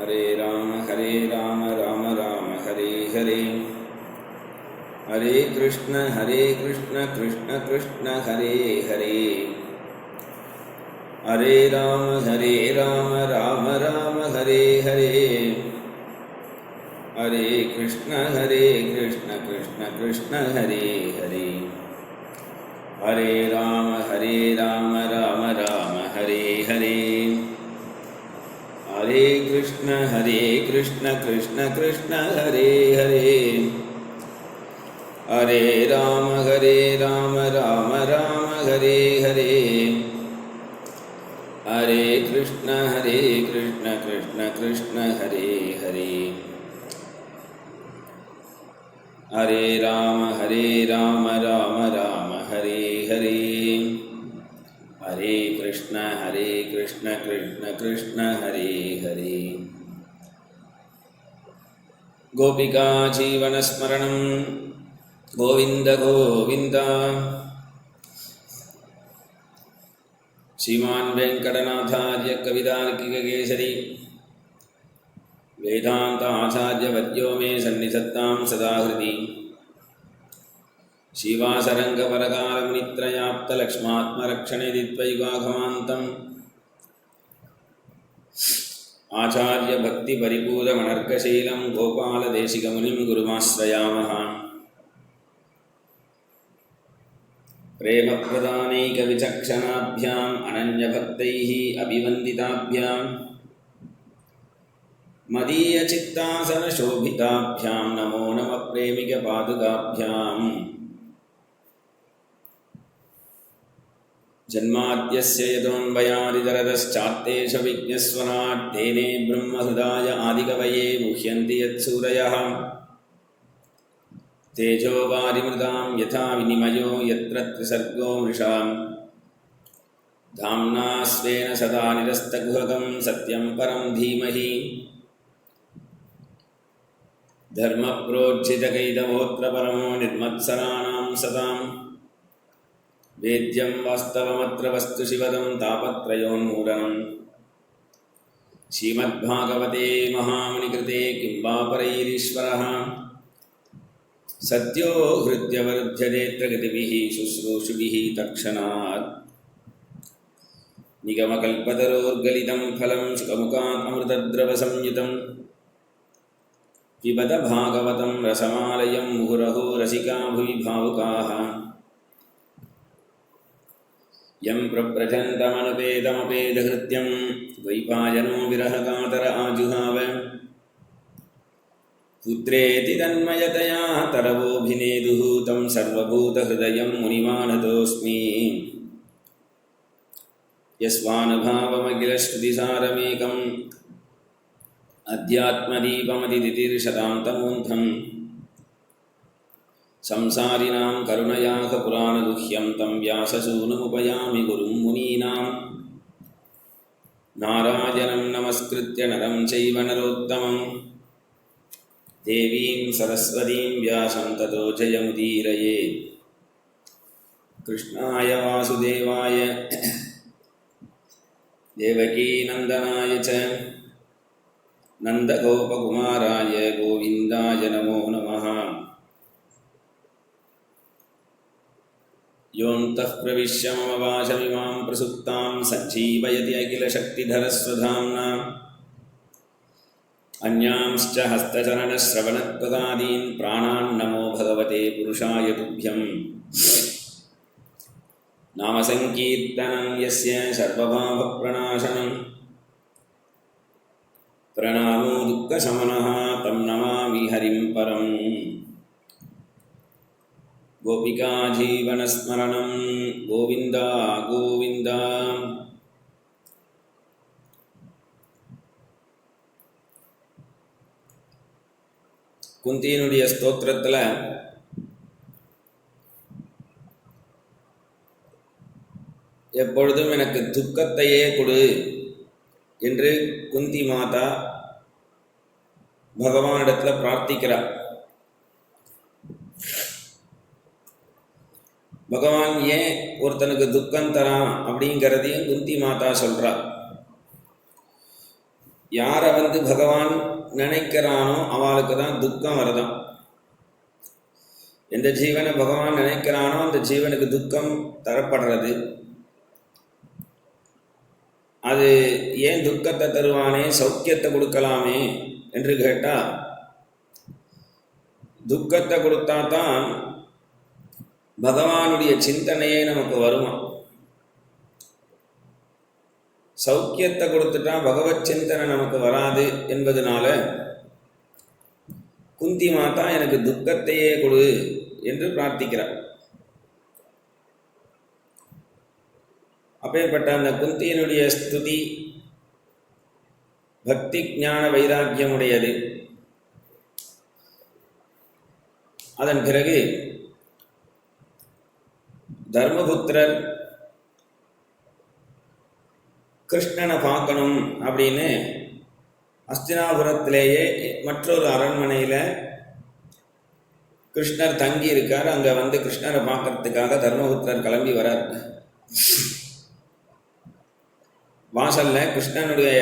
हरे राम राम राम हरे हरे, हरे कृष्ण कृष्ण कृष्ण हरे हरे, हरे राम राम राम हरे हरे, हरे कृष्ण कृष्ण कृष्ण हरे हरे, हरे राम राम राम हरे हरे, हरे कृष्ण कृष्ण कृष्ण हरे हरे, हरे राम राम राम हरे हरे, हरे कृष्ण कृष्ण कृष्ण हरे हरे, हरे राम राम राम हरे हरे, हरे कृष्ण कृष्ण कृष्ण हरे हरे। गोपिका जीवनस्मरणं गोविंद गोविंद। श्रीमान् वेंकटनाथार्य कवितार्किककेसरी वेदान्ताचार्यवर्यो मे सन्निधत्तां सदा हृदि। श्रीवासरङ्गपरकालमुनित्रयाप्तलक्ष्मात्मरक्षणेदित्वैवाघमान्तम् आचार्यभक्तिपरिपूरमनर्गशीलं गोपालदेशिकमुनिं गुरुमाश्रयामः। प्रेमप्रदानैकविचक्षणाभ्याम् अनन्यभक्तैः अभिवन्दिताभ्यां मदीयचित्तासनशोभिताभ्यां नमो नमः प्रेमिकपादुकाभ्याम्। जन्माद्यस्य यतोऽन्वयादितरतश्चार्तेषु विघ्नस्वराट् तेने ब्रह्महृदाय आदिकवये मुह्यन्ति यत्सूरयः। तेजो वारिमृदां यथा विनिमयो यत्र त्रिसर्गो मृषा। धाम्ना स्वेन सदा निरस्तकुहकं सत्यं परं धीमहि। धर्मप्रोज्झितकैतवोऽत्र परमो निर्मत्सराणां सतां। वेद्यं वास्तवमत्र वस्तु शिवदं तापत्रयोन्मूलनं। श्रीमद्भागवते महामुनिकृते किं वा परैरीश्वरः। सद्यो हृद्यवरुध्यदेऽत्र गतिभिः शुश्रूषुभिः तत्क्षणात्। निगमकल्पतरोर्गलितं फलं सुखमुखात् अमृतद्रवसंयुतं। पिबत भागवतं रसमालयं मुहुरहो रसिका भुवि भावुकाः। यं प्रव्रजन्तमनुपेतमपेदहृत्यं द्वैपायनो विरहकातर आजुहाव। पुत्रेति तन्मयतया तरवोऽभिनेदुः तं सर्वभूतहृदयं मुनिमानतोऽस्मि। यस्वानुभावमखिलश्रुतिसारमेकम् अध्यात्मदीपमतिदितिर्शतां तमोऽन्धम्। संसारिणां करुणयाः पुराणगुह्यं तं व्याससूनुमुपयामि गुरुं मुनीनां। नारायणं नमस्कृत्य नरं चैव नरोत्तमं देवीं सरस्वतीं व्यासं ततो जयमुदीरयेत्। कृष्णाय वासुदेवाय देवकीनन्दनाय च नन्दगोपकुमाराय गोविन्दाय नमो नमः। योऽन्तः प्रविश्य मम वाचमिमां प्रसुप्तां सञ्जीवयति अखिलशक्तिधरस्वधाम्ना। अन्यांश्च हस्तचरणश्रवणत्वगादीन् प्राणान् नमो भगवते पुरुषाय तुभ्यम्। नामसङ्कीर्तनं यस्य सर्वपापप्रणाशनं प्रणामो दुःखशमनः तं नमामि हरिं परम्। गोपिका जीवनस्मरणं गोविन्द गोविन्द। குந்தியினுடைய ஸ்தோத்திரத்தில் எப்பொழுதும் எனக்கு துக்கத்தையே கொடு என்று குந்தி மாதா பகவானிடத்தில் பிரார்த்திக்கிறார். பகவான் ஏன் ஒருத்தனுக்கு துக்கம் தரான் அப்படிங்கிறதையும் குந்தி மாதா சொல்கிறார். யாரை பகவான் நினைக்கிறானோ அவளுக்கு தான் துக்கம் வருதான். எந்த ஜீவனை பகவான் நினைக்கிறானோ அந்த ஜீவனுக்கு துக்கம் தரப்படுறது. அது ஏன் துக்கத்தை தருவானே, சௌக்கியத்தை கொடுக்கலாமே என்று கேட்டால், துக்கத்தை கொடுத்தா தான் பகவானுடைய சிந்தனையே நமக்கு வருமா. சௌக்கியத்தை கொடுத்துட்டா பகவத் சிந்தனை நமக்கு வராது என்பதனால குந்தி மாதா எனக்கு துக்கத்தையே கொடு என்று பிரார்த்திக்கிறார். அப்பேற்பட்ட அந்த குந்தியினுடைய ஸ்துதி பக்தி ஞான வைராக்கியமுடையது. அதன் பிறகு தர்மபுத்திரர் கிருஷ்ணனை பார்க்கணும் அப்படின்னு அஸ்தினாபுரத்திலேயே மற்றொரு அரண்மனையில் கிருஷ்ணர் தங்கி இருக்கார். அங்கே கிருஷ்ணரை பார்க்கறதுக்காக தர்மபுத்திரர் கிளம்பி வரார். வாசல்ல கிருஷ்ணனுடைய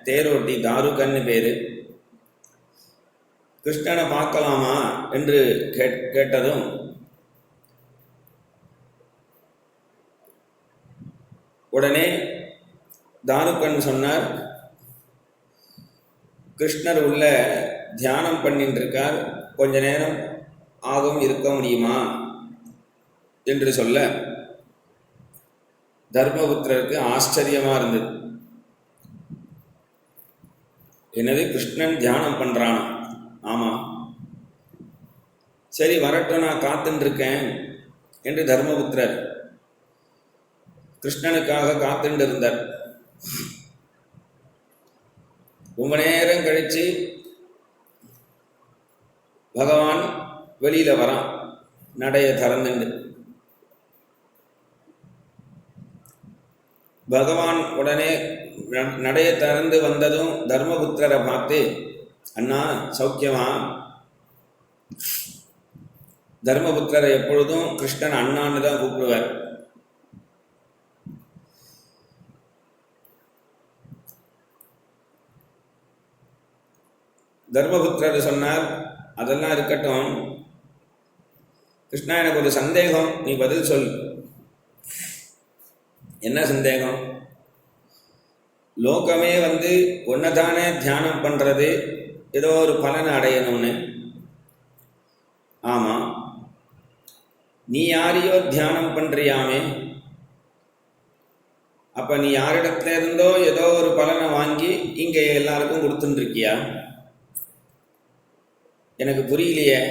தேரோட்டி தாருகன்னு பேரு. கிருஷ்ணனை பார்க்கலாமா என்று கேட்டதும் உடனே தாருகன் சொன்னார், கிருஷ்ணர் உள்ள தியானம் பண்ணிட்டு இருக்கார், கொஞ்ச நேரம் ஆகும், இருக்க முடியுமா என்று சொல்ல தர்மபுத்திரருக்கு ஆச்சரியமா இருந்தது. என்னது, கிருஷ்ணன் தியானம் பண்றான்? ஆமா, சரி வரட்டும், நான் காத்துட்டு இருக்கேன் என்று தர்மபுத்திரர் கிருஷ்ணனுக்காக காத்துட்டு இருந்தார். ரொம்ப நேரம் கழிச்சு பகவான் வெளியில வரான், நடைய திறந்துண்டு. பகவான் உடனே நடைய திறந்து வந்ததும் தர்மபுத்திரரை பார்த்து, அண்ணா சௌக்கியமா? தர்மபுத்திரரை எப்பொழுதும் கிருஷ்ணன் அண்ணான்னு தான் கூப்பிடுவார். தர்மபுத்திரர் சொன்னார், அதெல்லாம் இருக்கட்டும் கிருஷ்ணா, எனக்கு ஒரு சந்தேகம், நீ பதில் சொல். என்ன சந்தேகம்? லோகமே ஒன்னதானே தியானம் பண்றது, ஏதோ ஒரு பலனை அடையணும்னு. ஆமா, நீ யாரையோ தியானம் பண்றியாமே, அப்ப நீ யாரிடத்துல இருந்தோ ஏதோ ஒரு பலனை வாங்கி இங்க எல்லாருக்கும் கொடுத்துட்டு இருக்கியா? எனக்கு புரியலையே.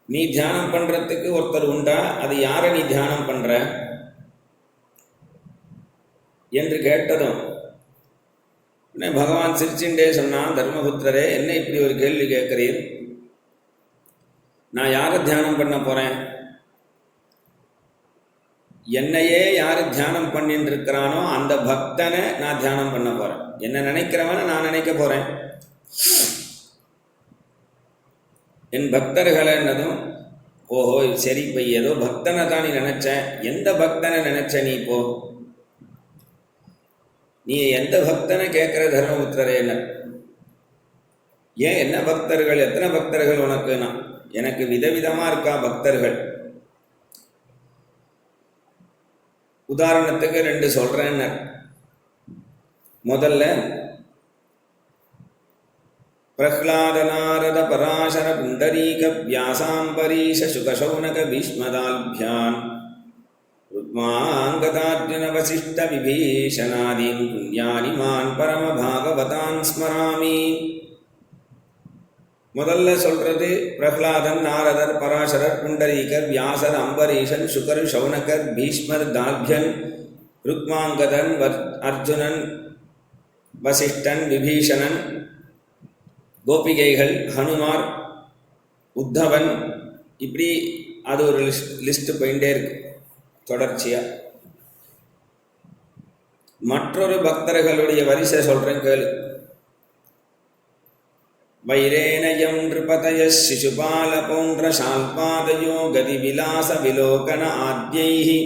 நீ தியானம் பண்றதுக்கு ஒருத்தர் உண்டா? அது யாரை நீ தியானம் பண்ற என்று கேட்டதும் பகவான் சிரிச்சுண்டே சொன்னான், தர்மபுத்திரரே, என்ன இப்படி ஒரு கேள்வி கேட்கிறீர்? நான் யாரை தியானம் பண்ண போறேன்? என்னையே யாரு தியானம் பண்ணிட்டு இருக்கிறானோ அந்த பக்தனை நான் தியானம் பண்ண போறேன். என்ன நினைக்கிறவனை நான் நினைக்க போறேன். என் பக்தர்களை என்னதும், ஓஹோ சரி, இப்போ ஏதோ பக்தனை தான் நீ நினைச்ச. எந்த பக்தனை நினைச்ச நீ? இப்போ நீ எந்த பக்தனை கேட்கிற தர்மபுத்திரரே? என்ன ஏன், என்ன பக்தர்கள், எத்தனை பக்தர்கள் உனக்குனா? எனக்கு விதவிதமா இருக்கா பக்தர்கள். உதாரணத்துக்கு 2 சொல்றேன்னு. முதல்ல பிரஹ்லாத நாரத பராசர புண்டரீக வியாசாம்பரீஷ சுகசௌனக பீஷ்மதால்பியான் ருக்மாங்கதார்ஜுன வசிஷ்ட விபீஷணாதீன் புண்ணியானி மான் பரம பாகவதான் ஸ்மராமி. முதல்ல சொல்றது பிரஹ்லாதன், நாரதர், பராசரர், புண்டரீகர், வியாசர், அம்பரீஷன், சுகர், சௌனகர், பீஷ்மர், தால்பியன், ருக்மாங்கதன், அர்ஜுனன், வசிஷ்டன், விபீஷணன், கோபிகைகள், ஹனுமார், உத்தவன், இப்படி அது ஒரு லிஸ்ட் போயிட்டே இருக்கு தொடர்ச்சியா. மற்றொரு பக்தர்களுடைய வரிசை சொல்றேன் கேளு. வைரேனயம் நிருபதய சிசுபால பௌண்ட்ர சால்பாதயோ கதி விலாச விலோகன ஆத்யைஹி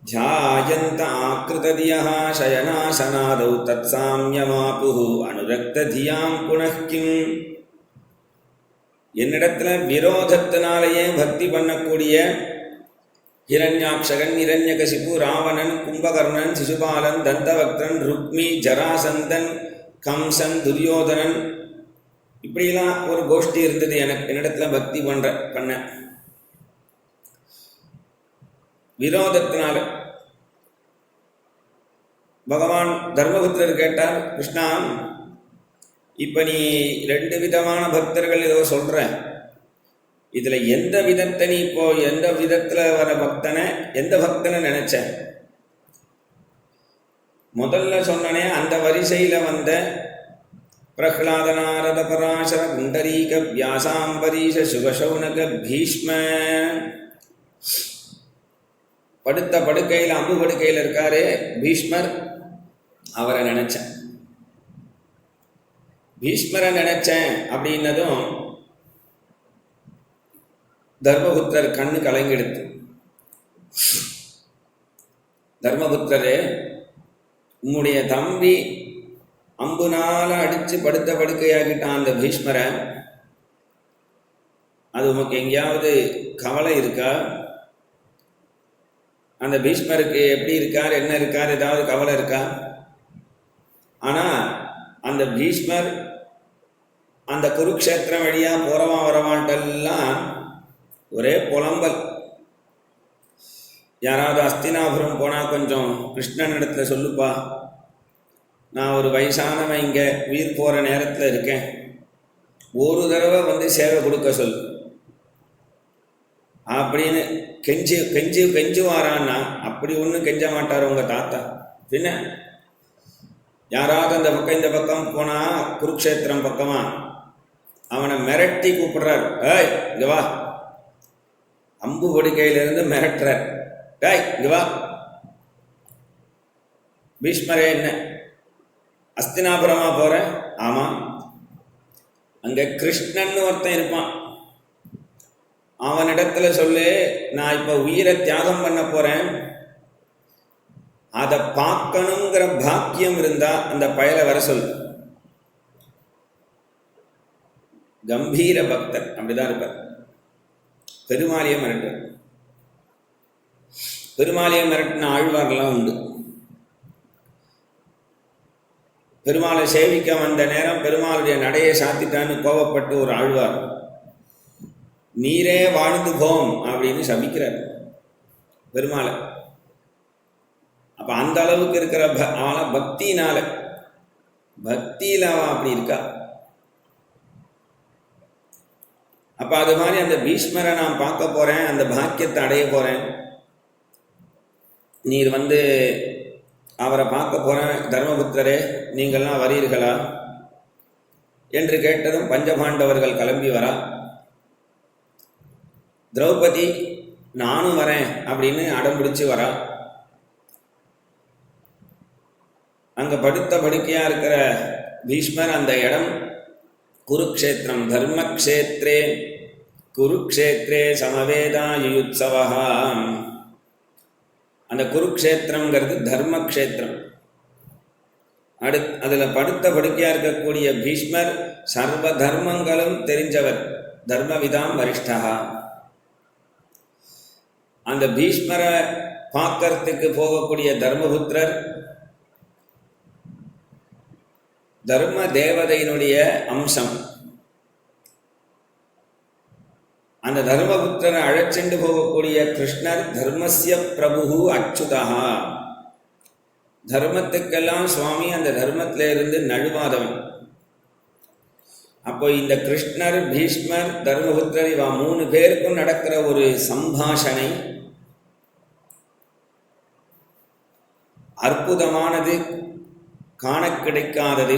ध्यायन्त आकृतधियः शयनासनादौ तत्साम्यमापुः अनुरक्तधियां पुनः किम्. என்னிடத்துல விரோதத்தினாலேயே பக்தி பண்ணக்கூடிய ஹிரண்யாக்ஷகன், இரண்யகசிபு, ராவணன், கும்பகர்ணன், சிசுபாலன், தந்தவக்தன், ருக்மி, ஜராசந்தன், கம்சன், துரியோதனன், இப்படிலாம் ஒரு கோஷ்டி இருந்தது என்னிடத்துல பக்தி பண்ண விரோதத்தினால. பகவான் தர்மபுத்திரர் கேட்டார், கிருஷ்ணா, இப்ப நீ 2 விதமான பக்தர்கள் ஏதோ சொல்ற, இதுல எந்த விதத்தை நீ இப்போ எந்த விதத்துல வர பக்தனை, எந்த பக்தனை நினைச்ச? முதல்ல சொன்னனே அந்த வரிசையில வந்த பிரஹ்லாத, நாரத, பராசர, குண்டரீக, வியாசாம்பரீஷ, சுகசௌனக, பீஷ்ம, படுத்த படுக்கையில் அம்பு படுக்கையில் இருக்காரே பீஷ்மர், அவரை நினைச்சேன். பீஷ்மரை நினைச்சேன் அப்படின்னதும் தர்மபுத்திரர் கண்ணு கலங்கிடுத்து. தர்மபுத்திரரே, உம்முடைய தம்பி அம்புனால அடிச்சு படுத்த படுக்கையாகிட்டான் அந்த பீஷ்மரை, அது உமக்கு எங்கேயாவது கவலை இருக்கா? அந்த பீஷ்மருக்கு எப்படி இருக்கார், என்ன இருக்கார், ஏதாவது கவலை இருக்கா? ஆனா அந்த பீஷ்மர் அந்த குருக்ஷேத்திரம் வழியா போறவா வரவான்ட்டெல்லாம் ஒரே புலம்பல். யாராவது அஸ்தினாபுரம் போனால் கொஞ்சம் கிருஷ்ணன் இடத்துல சொல்லுப்பா, நான் ஒரு வயசானவன் இங்கே உயிர் போகிற நேரத்தில் இருக்கேன், ஒரு தடவை வந்து சேவை கொடுக்க சொல் அப்படின்னு கெஞ்சுவாரான்னா, அப்படி ஒன்றும் கெஞ்ச மாட்டார் உங்கள் தாத்தா. பின்ன யாராவது அந்த பக்கம் இந்த பக்கம் போனால் குருக்ஷேத்திரம் பக்கமா அவனை மிரட்டி கூப்பிடுறார், ஏய் இங்க வா, அம்பு படுக்கையிலிருந்து மிரட்டுறார், டேய் இங்க வா. பீஷ்மரே, என்ன அஸ்தினாபுரமா போற? ஆமா, அங்க கிருஷ்ணன் ஒருத்தன் இருப்பான், அவனிடத்துல சொல்லு, நான் இப்ப உயிரை தியாகம் பண்ண போறேன், அதை பார்க்கணுங்கிற பாக்கியம் இருந்தா அந்த பயலை வர சொல். கம்பீர பக்தர் அப்படிதான் இருப்பார். பெருமாளியை மிரட்டுவார். பெருமாளியை மிரட்டின ஆழ்வார்லாம் உண்டு. பெருமாளை சேவிக்க வந்த நேரம் பெருமாளுடைய நடையை சாத்திட்டான்னு கோபப்பட்டு ஒரு ஆழ்வார், நீரே வாழ்ந்து போம் அப்படின்னு சபிக்கிறார் பெருமாளை. அப்ப அந்த அளவுக்கு இருக்கிற அவளை பக்தியினால, பக்தியில அவன் அப்படி இருக்கா. அப்ப அது மாதிரி அந்த பீஷ்மரை நான் பார்க்க போறேன், அந்த பாக்கியத்தை அடைய போறேன், நீர் வந்து அவரை பார்க்க போறேன், தர்மபுத்திரரே நீங்கள்லாம் வரீர்களா என்று கேட்டதும் பஞ்சபாண்டவர்கள் கிளம்பி வரா. திரௌபதி நானும் வரேன் அப்படின்னு அடம் பிடிச்சு வரா. அங்க படுத்த படுக்கையா இருக்கிற பீஷ்மர், அந்த இடம் குருக்ஷேத்திரம், தர்மக்ஷேத்ரே குருக்ஷேத்ரே சமவேதா யுயுத்சவா. அந்த குருக்ஷேத்திரம்ங்கிறது தர்மக்ஷேத்திரம். அதுல படுத்த படுக்கையா இருக்கக்கூடிய பீஷ்மர் சர்வ தர்மங்களும் தெரிஞ்சவர், தர்மவிதாம் வரிஷ்டா. அந்த பீஷ்மரை பார்க்கறதுக்கு போகக்கூடிய தர்மபுத்திரர் தர்ம தேவதையினுடைய அம்சம். அந்த தர்மபுத்திரரை அழைச்சென்று போகக்கூடிய கிருஷ்ணர் தர்மஸ்ய பிரபு அச்சுதா, தர்மத்துக்கெல்லாம் சுவாமி, அந்த தர்மத்திலிருந்து நழுவாதவன். அப்போ இந்த கிருஷ்ணர், பீஷ்மர், தர்மபுத்திரர் இவா 3 பேருக்கும் நடக்கிற ஒரு சம்பாஷணை அற்புதமானது, காண கிடைக்காதது.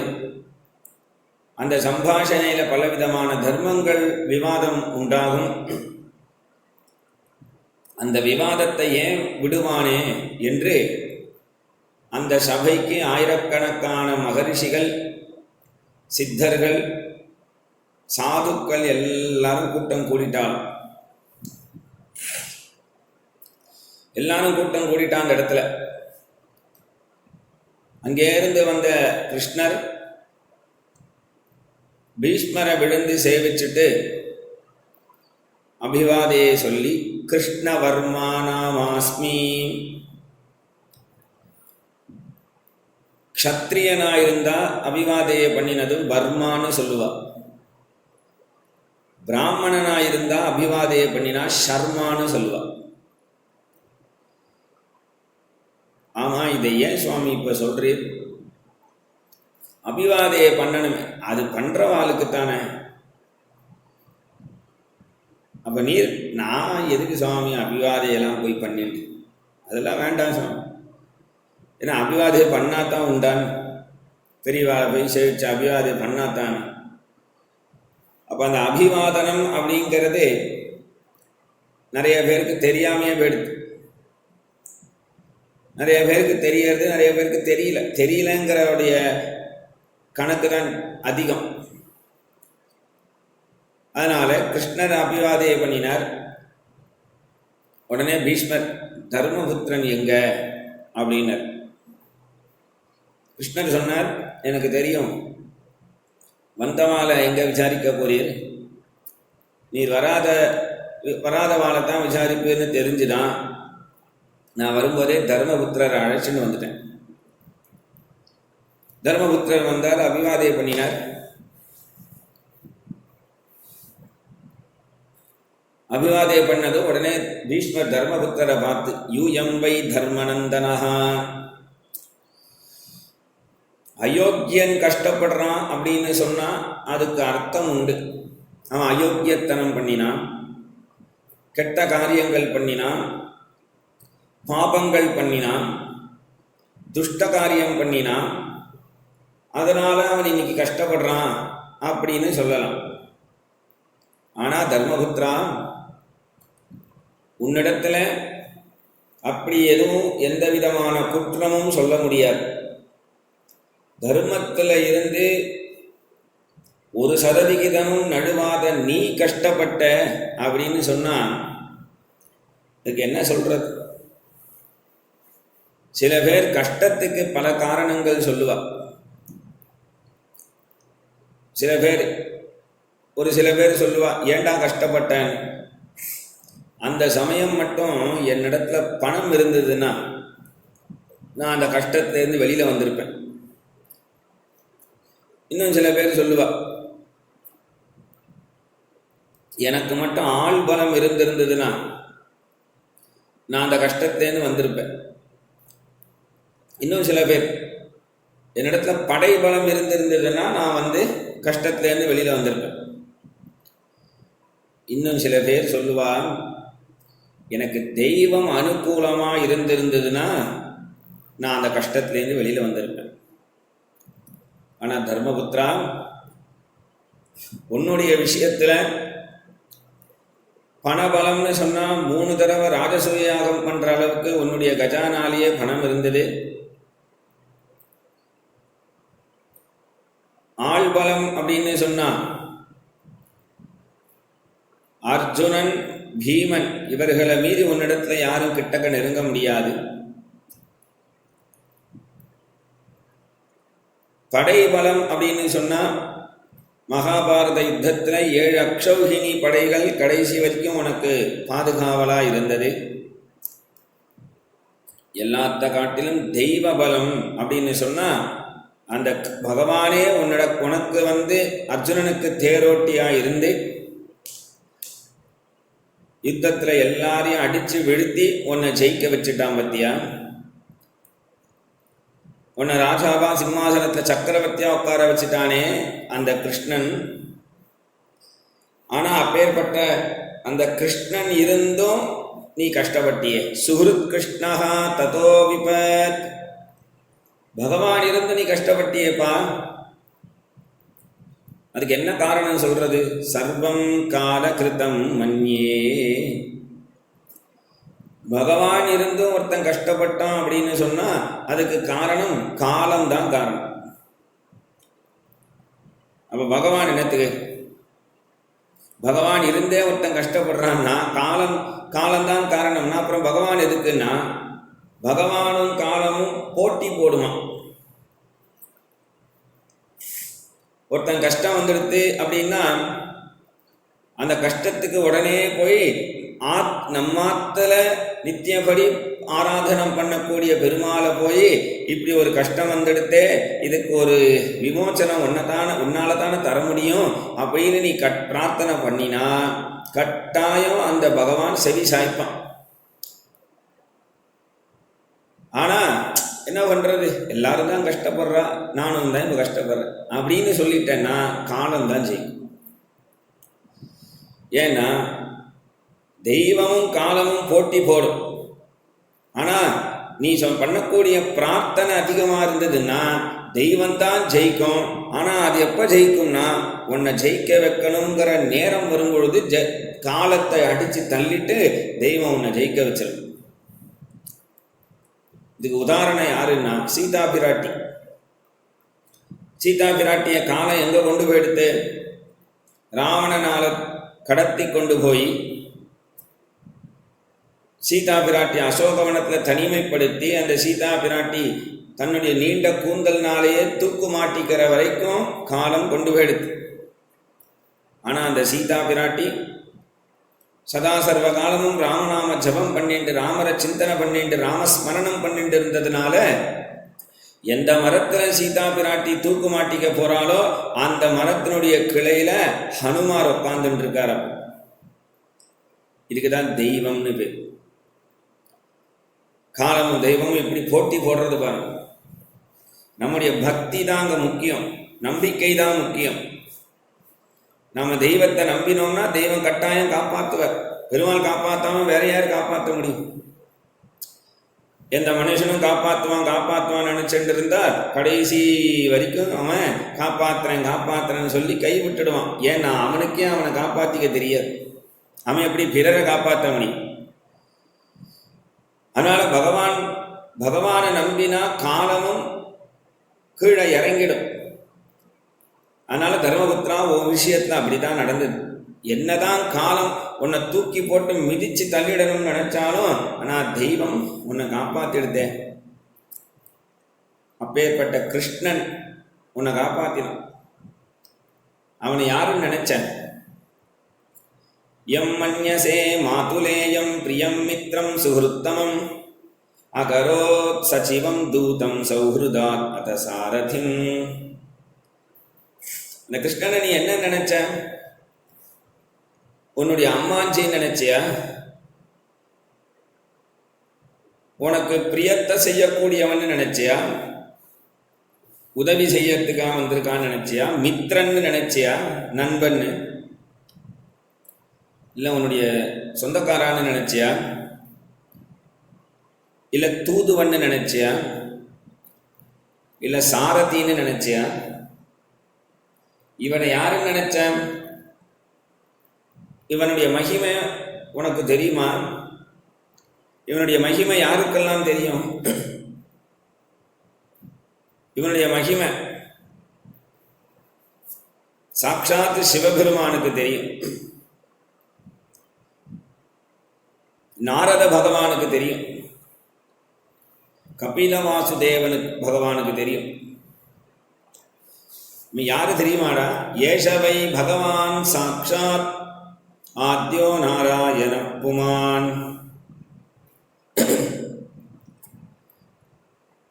அந்த சம்பாஷணையில பலவிதமான தர்மங்கள் விவாதம் உண்டாகும். அந்த விவாதத்தை ஏன் விடுவானே என்று அந்த சபைக்கு ஆயிரக்கணக்கான மகரிஷிகள், சித்தர்கள், சாதுக்கள் எல்லாரும் கூட்டம் கூடிட்டாள். எல்லாரும் கூட்டம் கூடிட்டான் அந்த இடத்துல. அங்கேருந்து வந்த கிருஷ்ணர் பீஷ்மரை விழுந்து சேவிச்சுட்டு அபிவாதையை சொல்லி கிருஷ்ணவர்மானாமாஸ்மி, க்ஷத்ரியனாயிருந்தா அபிவாதையை பண்ணினது வர்மான்னு சொல்லுவா, பிராமணனாயிருந்தா அபிவாதையை பண்ணினா ஷர்மான்னு சொல்லுவா. ஆமா, இதை ஏன் சுவாமி இப்ப சொல்றீர்? அபிவாதையை பண்ணணுமே, அது பண்றவாளுக்குத்தானே. அப்ப நீர் நான் எதுக்கு சுவாமி அபிவாதையெல்லாம் போய் பண்ணிட்டு? அதெல்லாம் வேண்டாம் சுவாமி. ஏன்னா அபிவாதையை பண்ணாதான் உண்டான், பெரியவாளை போய் சேவிச்சு அபிவாதையை பண்ணாதான். அப்ப அந்த அபிவாதனம் அப்படிங்கிறது நிறைய பேருக்கு தெரியாமையே போயிடுது. நிறைய பேருக்கு தெரியறது, நிறைய பேருக்கு தெரியலங்கிறவுடைய கணக்கு தான் அதிகம். அதனால கிருஷ்ணர் அபிவாதையை பண்ணினார். உடனே பீஷ்மர் தர்மபுத்திரன் எங்க அப்படின்னார். கிருஷ்ணர் சொன்னார், எனக்கு தெரியும், வந்தவாளை எங்க விசாரிக்க போறீர்? நீர் வராதவாளை தான் விசாரிப்பேன்னு தெரிஞ்சுதான் நான் வரும்போதே தர்மபுத்திரரை அழைச்சின்னு வந்துட்டேன். தர்மபுத்திரர் வந்தார், அபிவாதையை பண்ணினார். அபிவாதையை பண்ணது உடனே பீஷ்மர் தர்மபுத்திரரை பார்த்து யூயம் வை தர்மநந்தனஹா, அயோக்கியன் கஷ்டப்படுறான் அப்படின்னு சொன்னா அதுக்கு அர்த்தம் உண்டு. அவன் அயோக்கியத்தனம் பண்ணினான், கெட்ட காரியங்கள் பண்ணினான், பாபங்கள் பண்ணினான், துஷ்ட காரியம் பண்ணினான், அதனால அவன் இன்னைக்கு கஷ்டப்படுறான் அப்படின்னு சொல்லலாம். ஆனா தர்மபுத்திரா, உன்னிடத்துல அப்படி எதுவும் எந்த விதமான குற்றமும் சொல்ல முடியாது. தர்மத்துல இருந்து 1% நழுவாத நீ கஷ்டப்பட்ட அப்படின்னு சொன்னா இதுக்கு என்ன சொல்றது? சில பேர் கஷ்டத்துக்கு பல காரணங்கள் சொல்லுவா. ஒரு சில பேர் சொல்லுவா, ஏண்டா கஷ்டப்பட்டேன்? அந்த சமயம் மட்டும் என்னிடத்துல பணம் இருந்ததுன்னா நான் அந்த கஷ்டத்திலேருந்து வெளியில வந்திருப்பேன். இன்னும் சில பேர் சொல்லுவா, எனக்கு மட்டும் ஆள் பலம் இருந்திருந்ததுன்னா நான் அந்த கஷ்டத்திலேருந்து வந்திருப்பேன். இன்னும் சில பேர், என்னிடத்துல படை பலம் இருந்திருந்ததுன்னா நான் கஷ்டத்திலேருந்து வெளியில வந்திருப்பேன். இன்னும் சில பேர் சொல்லுவா, எனக்கு தெய்வம் அனுகூலமா இருந்திருந்ததுன்னா நான் அந்த கஷ்டத்திலேருந்து வெளியில வந்திருப்பேன். ஆனா தர்மபுத்திரா, உன்னுடைய விஷயத்துல பணபலம்னு சொன்னா 3 தடவை ராஜசூய யாகம் பண்ற அளவுக்கு உன்னுடைய கஜானாலேயே பணம் இருந்தது. ஆள் பலம் அப்படின்னு சொன்னா அர்ஜுனன், பீமன் இவர்களை மீறி உன்னிடத்துல யாரும் கிட்டக்க நெருங்க முடியாது. படை பலம் அப்படின்னு சொன்னா மகாபாரத யுத்தத்துல 7 அக்ஷௌஹிணி படைகள் கடைசி வரைக்கும் உனக்கு பாதுகாவலா இருந்தது. எல்லாத்த காட்டிலும் தெய்வ பலம் அப்படின்னு சொன்னா அந்த பகவானே உனக்கு அர்ஜுனனுக்கு தேரோட்டியா இருந்து யுத்தத்துல எல்லாரையும் அடிச்சு வீழ்த்தி உன்னை ஜெயிக்க வச்சுட்டான் பத்தியா. உன்னை ராஜாவா சிம்மாசனத்துல சக்கரவர்த்தியா உட்கார வச்சுட்டானே அந்த கிருஷ்ணன். ஆனா அப்பேற்பட்ட அந்த கிருஷ்ணன் இருந்தும் நீ கஷ்டப்பட்டியே. சுஹ்ருத் கிருஷ்ணஹா ததோ விபத், பகவான் இருந்து நீ கஷ்டப்பட்டியேப்பா. அதுக்கு என்ன காரணம் சொல்றது? சர்வம் கால கிருதம் மன்யே. பகவான் இருந்தும் ஒருத்தன் கஷ்டப்பட்டான் அப்படின்னு சொன்னா அதுக்கு காரணம் காலம்தான் காரணம். அப்ப பகவான் என்னத்துக்கு? பகவான் இருந்தே ஒருத்தன் கஷ்டப்படுறான்னா காலம்தான் காரணம்னா அப்புறம் பகவான் எதுக்குன்னா பகவானும் காலமும் போட்டி போடுமா. ஒருத்தன் கஷ்டம் வந்துடுது அப்படின்னா அந்த கஷ்டத்துக்கு உடனே போய் நம்மாத்துல நித்தியபடி ஆராதனம் பண்ணக்கூடிய பெருமாளை போய் இப்படி ஒரு கஷ்டம் வந்துடுத்தே, இதுக்கு ஒரு விமோச்சனம் உன்னால தானே தர முடியும் அப்படின்னு நீ பிரார்த்தனை பண்ணினா கட்டாயம் அந்த பகவான் செவி சாய்ப்பான். ஆனா என்ன பண்றது, எல்லாரும் தான் கஷ்டப்படுறா, நானும் தான் இப்போ கஷ்டப்படுறேன் அப்படின்னு சொல்லிட்டேன்னா காலம்தான் செய்யும். ஏன்னா தெய்வமும் காலமும் போட்டி போடும். ஆனா நீ பண்ணக்கூடிய பிரார்த்தனை அதிகமா இருந்ததுன்னா தெய்வம்தான் ஜெயிக்கும். ஆனா அது எப்ப ஜெயிக்கும்னா உன்னை ஜெயிக்க வைக்கணுங்கிற நேரம் வரும்பொழுது காலத்தை அடிச்சு தள்ளிட்டு தெய்வம் உன்னை ஜெயிக்க வச்சிடும். இதுக்கு உதாரணம் யாருன்னா சீதா பிராட்டி. சீதா பிராட்டிய காலம் எங்க கொண்டு போயிடுத்து, ராவணனால கடத்தி கொண்டு போய் சீதா பிராட்டி அசோகவனத்தில் தனிமைப்படுத்தி அந்த சீதா பிராட்டி தன்னுடைய நீண்ட கூந்தல்னாலேயே தூக்கு மாட்டிக்கிற வரைக்கும் காலம் கொண்டு போயிடுது. ஆனால் அந்த சீதா பிராட்டி சதா சர்வ காலமும் ராமநாம ஜபம் பண்ணிட்டு ராமரை சிந்தனை பண்ணிட்டு ராமஸ்மரணம் பண்ணிட்டு இருந்ததுனால எந்த மரத்தில் சீதா பிராட்டி தூக்கு மாட்டிக்க போறாளோ அந்த மரத்தினுடைய கிளையில ஹனுமார் உட்கார்ந்துட்டு இருக்காரு. இதுக்குதான் தெய்வம்னு பேர். காலமும் தெய்வமும் இப்படி போட்டி போடுறது பாருங்க. நம்முடைய பக்தி தான் அங்க முக்கியம், நம்பிக்கை தான் முக்கியம். நம்ம தெய்வத்தை நம்பினோம்னா தெய்வம் கட்டாயம் காப்பாற்றுவார். பெருமாள் காப்பாற்றாம வேற யார் காப்பாற்ற முடியும்? எந்த மனுஷனும் காப்பாற்றுவான் நினைச்சுட்டு இருந்தால் கடைசி வரைக்கும் அவன் காப்பாற்றுறேன்னு சொல்லி கை விட்டுடுவான். ஏன்னா அவனுக்கே அவனை காப்பாற்றிக்க தெரியாது. அவன் எப்படி பிறரை காப்பாற்ற முடியும்? அதனால பகவானை நம்பினா காலமும் கீழே இறங்கிடும். அதனால தர்மபுத்திரா ஒரு விஷயத்துல அப்படித்தான் நடந்தது. என்னதான் காலம் உன்னை தூக்கி போட்டு மிதிச்சு தள்ளிடணும்னு நினைச்சாலும் ஆனா தெய்வம் உன்னை காப்பாத்திடுதே. அப்பேற்பட்ட கிருஷ்ணன் உன்னை காப்பாத்தினான். அவனை யாருன்னு நினைச்சேன்? எம் மன்யசே மாதுலேயம் பிரியம் மித்ரம் சுஹൃத்தமம் அகரோத் சச்சிவம் தூதம் சௌஹൃதாத் அத சாரதிம். இந்த கிருஷ்ணனை நீ என்ன நினைச்ச? உன்னுடைய அம்மாஞ்சின்னு நினைச்சியா? உனக்கு பிரியத்தை செய்யக்கூடியவன் நினைச்சியா? உதவி செய்யறதுக்காக வந்திருக்கான்னு நினைச்சியா? மித்ரன்னு நினைச்சியா? நண்பன்னு இல்லை உன்னுடைய சொந்தக்காரான்னு நினைச்சியா? இல்லை தூதுவன்னு நினைச்சியா? இல்லை சாரதின்னு நினைச்சியா? இவனை யாருன்னு நினைச்ச? இவனுடைய மகிமை உனக்கு தெரியுமா? இவனுடைய மகிமை யாருக்கெல்லாம் தெரியும்? இவனுடைய மகிமை சாட்சாத் சிவபெருமானுக்கு தெரியும், நாரத பகவானுக்கு தெரியும், கபில வாசுதேவனுக்கு பகவானுக்கு தெரியும். யாரு தெரியுமாடா? ஏஷவை பகவான் சாட்சாத் ஆத்யோ நாராயண புமான்.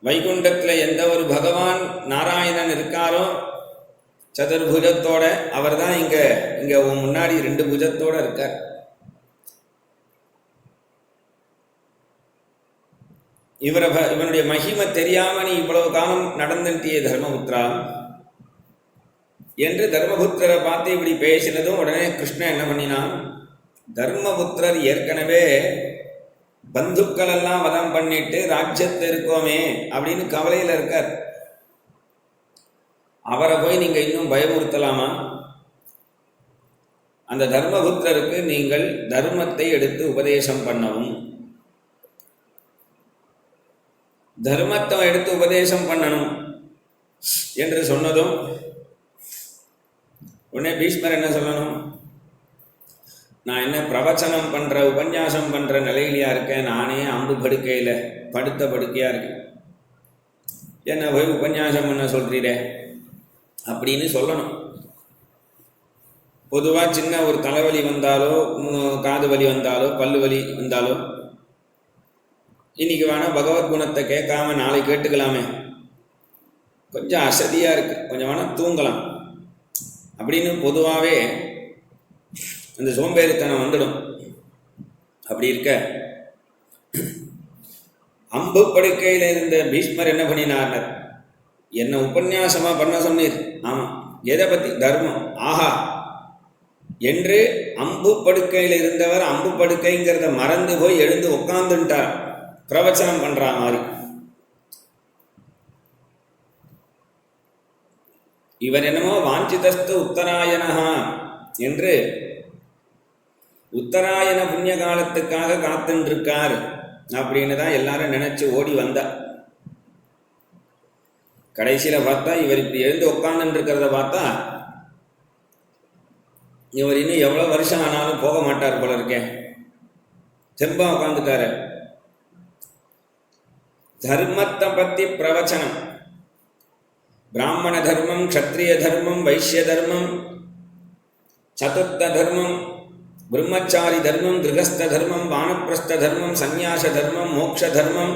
வைகுண்டத்தில் எந்த ஒரு பகவான் நாராயணன் இருக்காரோ சதுர்புஜத்தோட, அவர் தான் இங்க முன்னாடி 2 புஜத்தோட இருக்கார். இவனுடைய மகிமை தெரியாம நீ இவ்வளவு காலம் நடந்துட்டியே தர்மபுத்திரா என்று தர்மபுத்திரரை பார்த்து இப்படி பேசினதும் உடனே கிருஷ்ணன் என்ன பண்ணினான்? தர்மபுத்திரர் ஏற்கனவே பந்துக்கள் எல்லாம் வதம் பண்ணிட்டு ராஜ்யத்தில் இருக்கோமே அப்படின்னு கவலையில் இருக்கார். அவரை போய் நீங்க இன்னும் பயமுறுத்தலாமா? அந்த தர்மபுத்திரருக்கு நீங்கள் தர்மத்தை எடுத்து உபதேசம் பண்ணவும், தர்மத்தை எடுத்து உபதேசம் பண்ணணும் என்று சொன்னதும் உடனே பீஷ்மர் என்ன சொல்லணும்? நான் என்ன பிரவச்சனம் பண்ணுற உபன்யாசம் பண்ணுற நிலையிலையா இருக்கேன், நானே அம்பு படுக்கையில் படுத்த படுக்கையாக இருக்கேன், என்ன போய் உபன்யாசம் பண்ண சொல்கிறீரே அப்படின்னு சொல்லணும். பொதுவாக சின்ன ஒரு தலைவலி வந்தாலோ காது வலி வந்தாலோ பல்லு வலி வந்தாலோ இன்னைக்கு வேணால் பகவத்குணத்தை கேட்காம நாளை கேட்டுக்கலாமே, கொஞ்சம் அசதியாக இருக்குது, கொஞ்சம் வேணால் தூங்கலாம் அப்படின்னு பொதுவாகவே அந்த சோம்பேறித்தனம் வந்துடும். அப்படி இருக்க அம்பு படுக்கையில் இருந்த பீஷ்மர் என்ன பண்ணினார், என்ன உபன்யாசமாக பண்ண சொன்னீர், ஆமாம் எதை பற்றி, தர்மம், ஆஹா என்று அம்பு படுக்கையில் இருந்தவர் அம்பு படுக்கைங்கிறத மறந்து போய் எழுந்து உட்கார்ந்துட்டார், பிரவச்சனம் பண்ற மாதிரி. இவர் என்னமோ வாஞ்சிதஸ்து உத்தராயணஹா என்று உத்தராயண புண்ணிய காலத்துக்காக காத்துருக்கார் அப்படின்னு தான் எல்லாரும் நினைச்சு ஓடி வந்தார். கடைசியில் பார்த்தா இவர் இப்படி எழுந்து உட்கார்ந்து இருக்கிறத பார்த்தா இவர் இன்னும் எவ்வளோ வருஷம் ஆனாலும் போக மாட்டார் போல இருக்கேன், செம்பா உட்காந்துட்டாரு. தர்மத்தை பற்றி பிரவச்சனம், பிராமண தர்மம், க்ஷத்ரிய தர்மம், வைஷ்ய தர்மம், சதுர்த்த தர்மம், பிரம்மச்சாரி தர்மம், கிரகஸ்த தர்மம், வானப்பிரஸ்த தர்மம், சந்நியாச தர்மம், மோக்ஷ தர்மம்,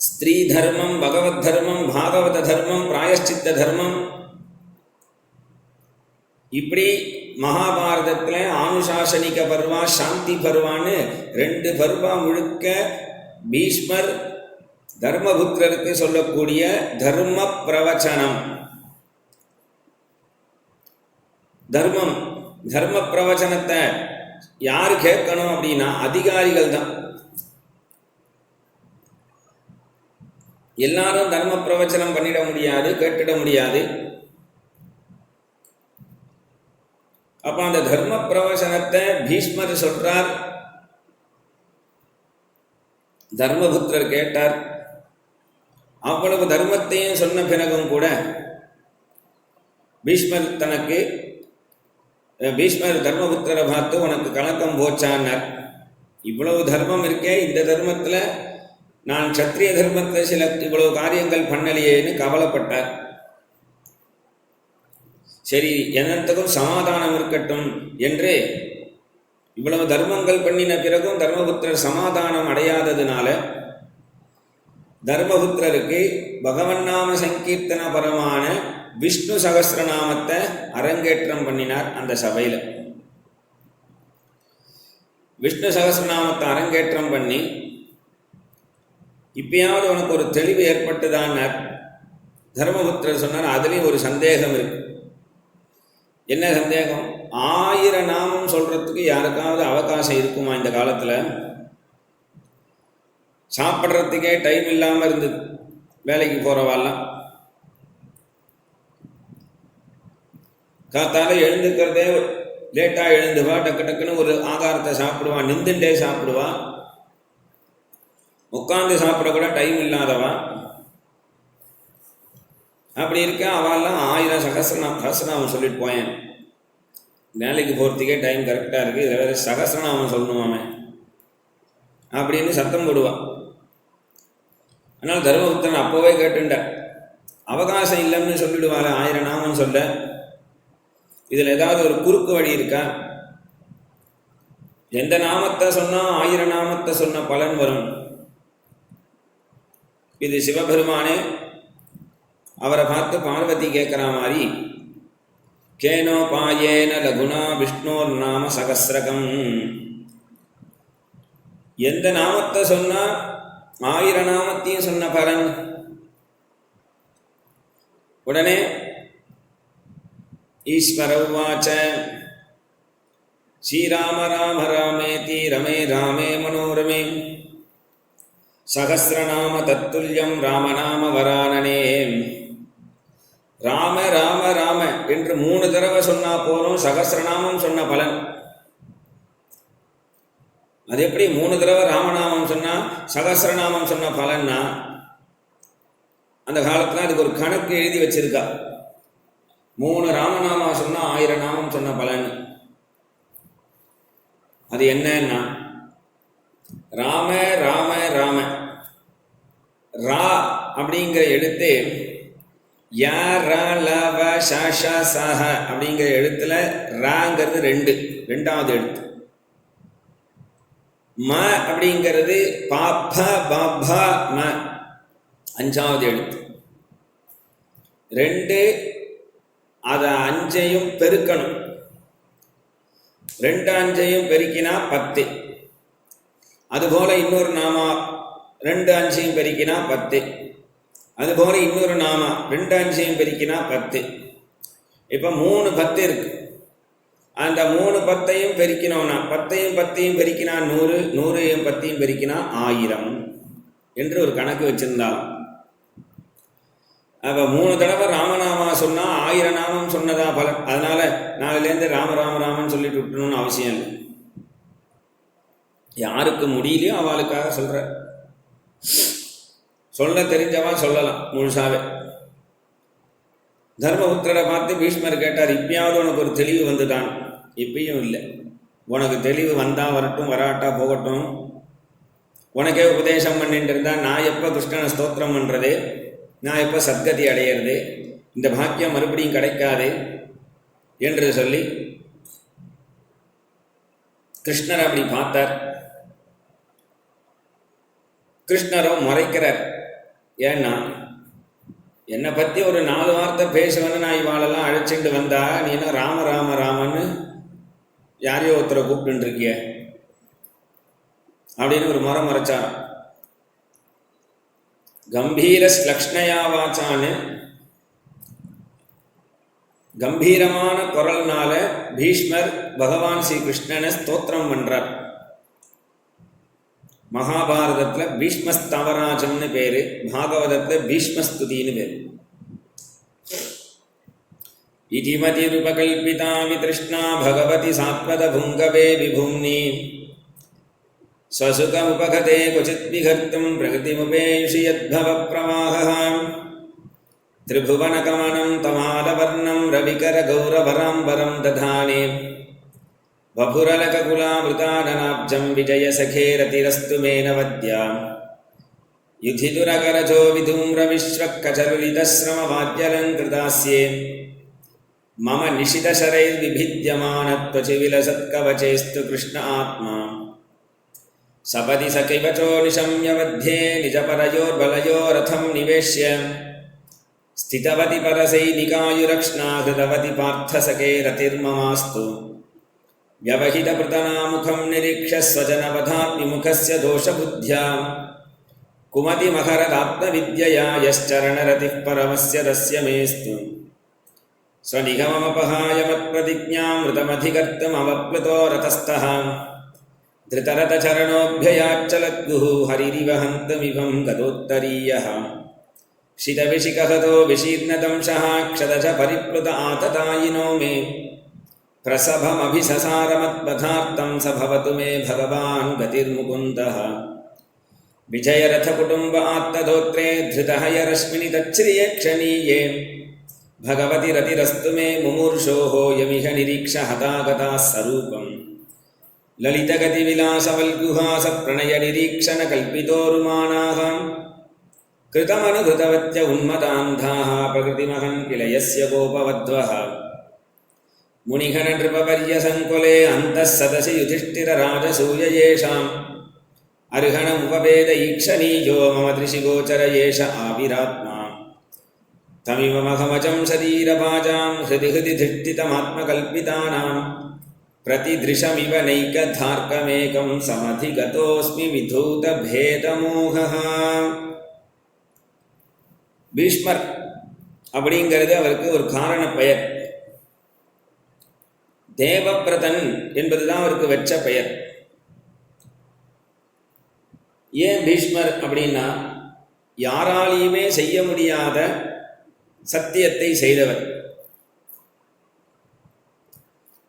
ஸ்திரீ தர்மம், பகவத் தர்மம், பாகவத தர்மம், பிராயஷ்சித்த தர்மம், இப்படி மகாபாரதத்தில் ஆனுசாசனிக பர்வா, சாந்தி பர்வான்னு 2 பர்வா முழுக்க பீஷ்மர் தர்மபுத்திரருக்கு சொல்லக்கூடிய தர்ம பிரவச்சனம். தர்மம் தர்ம பிரவச்சனத்தை யார் கேட்கணும் அப்படின்னா அதிகாரிகள் தான். எல்லாரும் தர்ம பிரவச்சனம் பண்ணிட முடியாது, கேட்டுட முடியாது. அப்போ அந்த தர்ம பிரவச்சனத்தை பீஷ்மர் சொல்றார், தர்மபுத்திரர் கேட்டார். அவ்வளவு தர்மத்தையும் சொன்ன பிறகும் கூட பீஷ்மர் தர்மபுத்திரரை பார்த்து உனக்கு கலக்கம் போச்சான்னார். இவ்வளவு தர்மம் இருக்கே, இந்த தர்மத்தில் நான் க்ஷத்ரிய தர்மத்தில் சில இவ்வளவு காரியங்கள் பண்ணலையேன்னு கவலைப்பட்டார். சரி, என்னத்துக்கும் சமாதானம் இருக்கட்டும் என்று இவ்வளவு தர்மங்கள் பண்ணின பிறகும் தர்மபுத்திரர் சமாதானம் அடையாததுனால தர்மபுத்திரருக்கு பகவன் நாம சங்கீர்த்தன பரமான விஷ்ணு சகஸ்ரநாமத்தை அரங்கேற்றம் பண்ணினார். அந்த சபையில் விஷ்ணு சகஸ்ரநாமத்தை அரங்கேற்றம் பண்ணி இப்பயாவது உனக்கு ஒரு தெளிவு ஏற்பட்டுதான்னார். தர்மபுத்திரர் சொன்னார், அதுலேயும் ஒரு சந்தேகம் இருக்கு. என்ன சந்தேகம்? 1000 நாமம் சொல்றதுக்கு யாருக்காவது அவகாசம் இருக்குமா இந்த காலத்தில்? சாப்பிட்றதுக்கே டைம் இல்லாமல் இருந்தது வேலைக்கு போகிறவாலாம். காத்தால எழுந்துக்கிறதே லேட்டாக எழுந்துவா, டக்கு டக்குன்னு ஒரு ஆகாரத்தை சாப்பிடுவான், நின்றுட்டே சாப்பிடுவா, உட்காந்து சாப்பிட கூட டைம் இல்லாதவா. அப்படி இருக்க அவெல்லாம் 1000 சகசிரநாமம் சொல்லிட்டு போயேன், வேலைக்கு போகிறதுக்கே டைம் கரெக்டாக இருக்குது, இதில் வேறு சகசிரநாமம் சொல்லணுமாமே அப்படின்னு சத்தம் போடுவான். ஆனால் தர்மபுத்திரன் அப்போவே கேட்டுண்டார், அவகாசம் இல்லைன்னு சொல்லிடுவாள் 1000 நாமம் சொல்ல, இதில் ஏதாவது ஒரு குறுக்கு வழி இருக்கா? எந்த நாமத்தை சொன்னால் 1000 நாமத்தை சொன்ன பலன் வரும்? இது சிவபெருமானே அவரை பார்த்து பார்வதி கேட்குற மாதிரி, கேனோபாயேன லகுணா விஷ்ணோர் நாம சகசிரகம், எந்த நாமத்தை சொன்னா 1000 நாமத்தையும் சொன்ன பலன். உடனே ஈஸ்வர உவாச்ச ஸ்ரீராம ராம ராமேதி ரமே ராமே மனோரமே சகசிரநாம தத்துல்யம் ராமநாம வரானனே. ராம ராம ராம என்று 3 தடவை சொன்னா போதும் சகசிரநாமம் சொன்ன பலன். அது எப்படி 3 தடவை ராமநாமம் சொன்னா சகசிரநாமம் சொன்ன பலன்னா, அந்த காலத்துல அதுக்கு ஒரு கணக்கு எழுதி வச்சிருக்கா. 3 ராமநாமம் சொன்னா 1000 நாமம் சொன்ன பலன். அது என்னன்னா ராம ராம ராம. ரா அப்படிங்கிற எழுத்து யா ரா ல வ ஷ ஷ ச ஹ அப்படிங்கிற எழுத்துல ராங்கிறது ரெண்டாவது எழுத்து. ம அப்படிங்கிறது பா ப ப ப ம அஞ்சாவது எழுத்து. ரெண்டு, அதை அஞ்சையும் பெருக்கணும். ரெண்டு அஞ்சையும் பெருக்கினா 10. அதுபோல இன்னொரு நாமா ரெண்டு அஞ்சையும் பெருக்கினா 10. அதுபோல இன்னொரு நாமா ரெண்டு அஞ்சையும் பெருக்கினா 10. இப்போ 3 10 இருக்கு. அந்த 3 10ஐயும் பெருக்கினோம்னா 10ஐயும் 10ஐயும் பெருக்கினா 100, 100ஐயும் 10ஐயும் பெருக்கினா 1000 என்று ஒரு கணக்கு வச்சிருந்தாலும். அப்போ 3 தடவை ராமநாமா சொன்னால் 1000 நாமம் சொன்னதா பலன். அதனால நாளிலேருந்து ராம ராம ராமன் சொல்லிட்டு விட்டணும்னு அவசியம் இல்லை. யாருக்கு முடியலையோ அவளுக்காக சொல்ற. சொல்ல தெரிஞ்சவா சொல்லலாம் முழுசாவே. தர்மபுத்திரரை பார்த்து பீஷ்மர் கேட்டார், இப்பயாவது உனக்கு ஒரு தெளிவு வந்துதான்? இப்பயும் இல்லை. உனக்கு தெளிவு வந்தா வரட்டும், வராட்டா போகட்டும். உனக்கே உபதேசம் பண்ணிட்டு இருந்தா நான் எப்போ கிருஷ்ணனை ஸ்தோத்திரம் பண்ணுறது, நான் எப்போ சத்கதி அடையிறது, இந்த பாக்கியம் மறுபடியும் கிடைக்காது என்று சொல்லி கிருஷ்ணர் அப்படி பார்த்தார். கிருஷ்ணரும் முறைக்கிறார். ஏன்னா என்னை பற்றி ஒரு 4 வார்த்தை பேசுவேன்னு நான் இவாளெல்லாம் அழைச்சிட்டு வந்தா நீ என்ன ராம ராம ராமன்னு யாரையோ ஒருத்தரை கூப்பிட்டு இருக்கிய அப்படின்னு ஒரு முறை மறைச்சார். கம்பீர லக்ஷ்ணயா வாச்சான்னு கம்பீரமான குரல்னால பீஷ்மர் பகவான் ஸ்ரீ கிருஷ்ணனை ஸ்தோத்திரம் பண்றார். மகாபாரதத்தில் பீஷ்மஸ்தவராஜன்னு பேரு, பாகவதத்தில் பீஷ்மஸ்துதின்னு பேரு. இதிமதி ரூபகல்பிதா வித்ருஷ்ணா பகவதி சாத்வத புங்கவே விபும்னி ஸ்வசுகமுபகதே குசித் விகர்த்தும் பிரகதிமுபேஷி யத்பவ பிரவாஹம் திரிபுவனகமனம் தமாலவர்ணம் ரவிகர கௌரவராம்பரம் ததானே வபுரலகுலாமிருதானனாப்ஜம் விஜயசகேரதிரஸ்து மேனவத்யாம் யுதிதுரகரஜோ விதூம்ரவிஸ்வக்கச்சலுலிதஸ்ரமவாத்யலங்கிருதாஸ்யே மம நிஷிதசரைர்விபித்யமானத்வச்சிவிலசத்கவச்சேஸ்து கிருஷ்ண ஆத்மா சபதி சகிவச்சோ நிஷம்யவத்யே நிஜபரயோர்பலயோரதம் நிவேஷ்ய ஸ்திதவதி பரசைனிகாயுரக்ஷ்ணா ஹிருதவதி பார்த்தசகேரதிர்மமாஸ்து व्यवहितपृतनामुखं निरीक्ष्य स्वजनवधात्विमुखस्य दोषबुद्ध्या कुमतिमहरदात्मविद्यया यश्चरणरतिः परमस्य तस्य मेस्तु स्वनिगममपहाय मत्प्रतिज्ञामृतमधिकर्तुमवप्लुतो रतस्तः धृतरथचरणोऽभ्ययाच्चलद्गुः हरिरिव हन्तमिवं गतोत्तरीयः शितविशिखहतो विशीर्णदंशः क्षतच परिप्लुत आततायिनो मे प्रसभमभिससारमत्पथार्थं स भवतु मे भगवान् गतिर्मुकुन्दः विजयरथकुटुम्ब आत्तदोत्रे धृतहयरश्मिनि तच्छ्रिये क्षणीये भगवति रतिरस्तु मे मुमूर्षोः यमिह निरीक्ष हतागताः स्वरूपम् ललितगतिविलासवल्गुहासप्रणयनिरीक्षणकल्पितोरुमानाः कृतमनुकृतवत्य उन्मदान्धाः प्रकृतिमहन् किल यस्य गोपवध्वः मुनिघननृपवर्यसङ्कुले अन्तः सदसि युधिष्ठिरराजसूय येषाम् अर्हणमुपवेद ईक्षणीयो मम दृशिगोचर एष आविरात्मा तमिव महमजं शरीरभाजां हृदि हृदि धिष्ठितमात्मकल्पितानां प्रतिदृशमिव नैकधार्कमेकं समधिगतोऽस्मि विधूतभेदमोहः. பீஷ்மர் அப்படிங்கிறது அவருக்கு ஒரு காரண பெயர். தேவபிரதன் என்பதுதான் அவருக்கு வெச்ச பெயர். ஏன் பீஷ்மர் அப்படின்னா யாராலையுமே செய்ய முடியாத சத்தியத்தை செய்தவர்.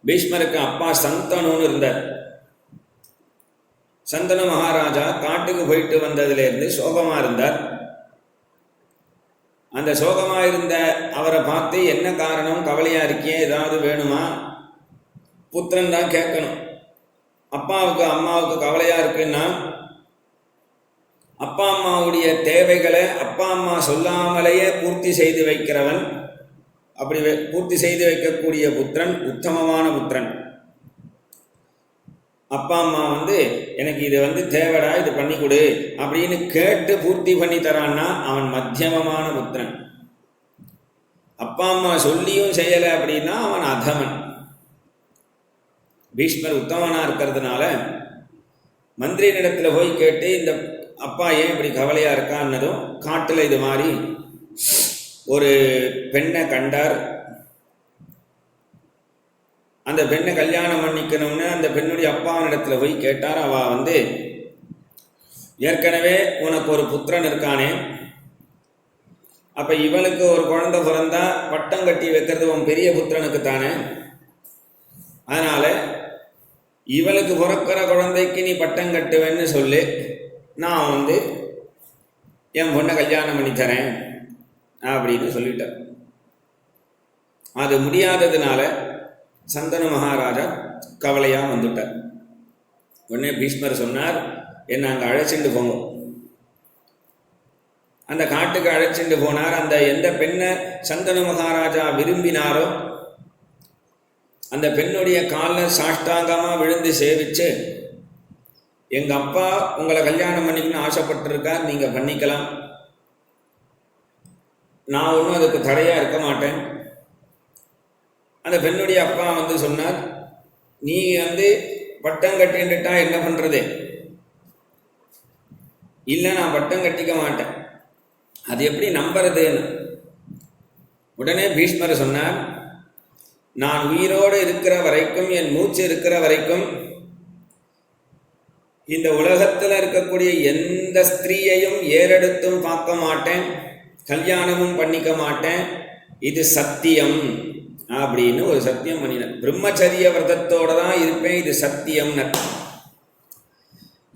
பீஷ்மருக்கு அப்பா சந்தனுன்னு இருந்தார். சந்தனு மகாராஜா காட்டுக்கு போயிட்டு வந்ததுலேருந்து சோகமா இருந்தார். அந்த சோகமா இருந்த அவரை பார்த்து என்ன காரணம், கவலையா இருக்கியே, ஏதாவது வேணுமா, புத்திரன் தான் கேட்கணும். அப்பாவுக்கு அம்மாவுக்கு கவலையாக இருக்குன்னா அப்பா அம்மாவுடைய தேவைகளை அப்பா அம்மா சொல்லாமலேயே பூர்த்தி செய்து வைக்கிறவன், அப்படி பூர்த்தி செய்து வைக்கக்கூடிய புத்திரன் உத்தமமான புத்திரன். அப்பா அம்மா எனக்கு இது தேவைடா, இது பண்ணி கொடு அப்படின்னு கேட்டு பூர்த்தி பண்ணி தரான்னா அவன் மத்தியமமான புத்திரன். அப்பா அம்மா சொல்லியும் செய்யலை அப்படின்னா அவன் அதமன். பீஷ்மர் உத்தமனா இருக்கிறதுனால மந்திரியினிடத்தில் போய் கேட்டு இந்த அப்பா ஏன் இப்படி கவலையாக இருக்கான்னதும் காட்டில் இது மாதிரி ஒரு பெண்ணை கண்டார். அந்த பெண்ணை கல்யாணம் பண்ணிக்கணும்னு அந்த பெண்ணுடைய அப்பாவினிடத்தில் போய் கேட்டார். அவள் ஏற்கனவே உனக்கு ஒரு புத்திரன் இருக்கானே, அப்போ இவனுக்கு ஒரு குழந்தை பிறந்தா பட்டம் கட்டி வைக்கிறது உன் பெரிய புத்திரனுக்கு தானே, அதனால் இவளுக்கு பிறக்கிற குழந்தைக்கு நீ பட்டம் கட்டுவேன்னு சொல்லு, நான் என் பொண்ணை கல்யாணம் பண்ணி தரேன் அப்படின்னு சொல்லிட்டார். அது முடியாததுனால சந்தனு மகாராஜா கவலையாக வந்துட்டார். உடனே பீஷ்மர் சொன்னார், என்னை அங்கே அழைச்சிட்டு போங்க. அந்த காட்டுக்கு அழைச்சிட்டு போனார். அந்த எந்த பெண்ணை சந்தனு மகாராஜா விரும்பினாரோ அந்த பெண்ணுடைய காலில் சாஷ்டாங்கமாக விழுந்து சேவிச்சு, எங்கள் அப்பா உங்களை கல்யாணம் பண்ணிக்கணும்னு ஆசைப்பட்டிருக்கார், நீங்கள் பண்ணிக்கலாம், நான் ஒன்றும் அதுக்கு தடையாக இருக்க மாட்டேன். அந்த பெண்ணுடைய அப்பா சொன்னார், நீ பட்டம் கட்டின்னுட்டா என்ன பண்ணுறது, இல்லை நான் பட்டம் கட்டிக்க மாட்டேன், அது எப்படி நம்புறதுன்னு. உடனே பீஷ்மர் சொன்னார், நான் உயிரோடு இருக்கிற வரைக்கும், என் மூச்சு இருக்கிற வரைக்கும் இந்த உலகத்தில் இருக்கக்கூடிய எந்த ஸ்திரீயையும் ஏறெடுத்தும் பார்க்க மாட்டேன், கல்யாணமும் பண்ணிக்க மாட்டேன், இது சத்தியம் அப்படின்னு ஒரு சத்தியம் பண்ணினார். பிரம்மச்சரிய விரதத்தோடு தான் இருப்பேன், இது சத்தியம்னு.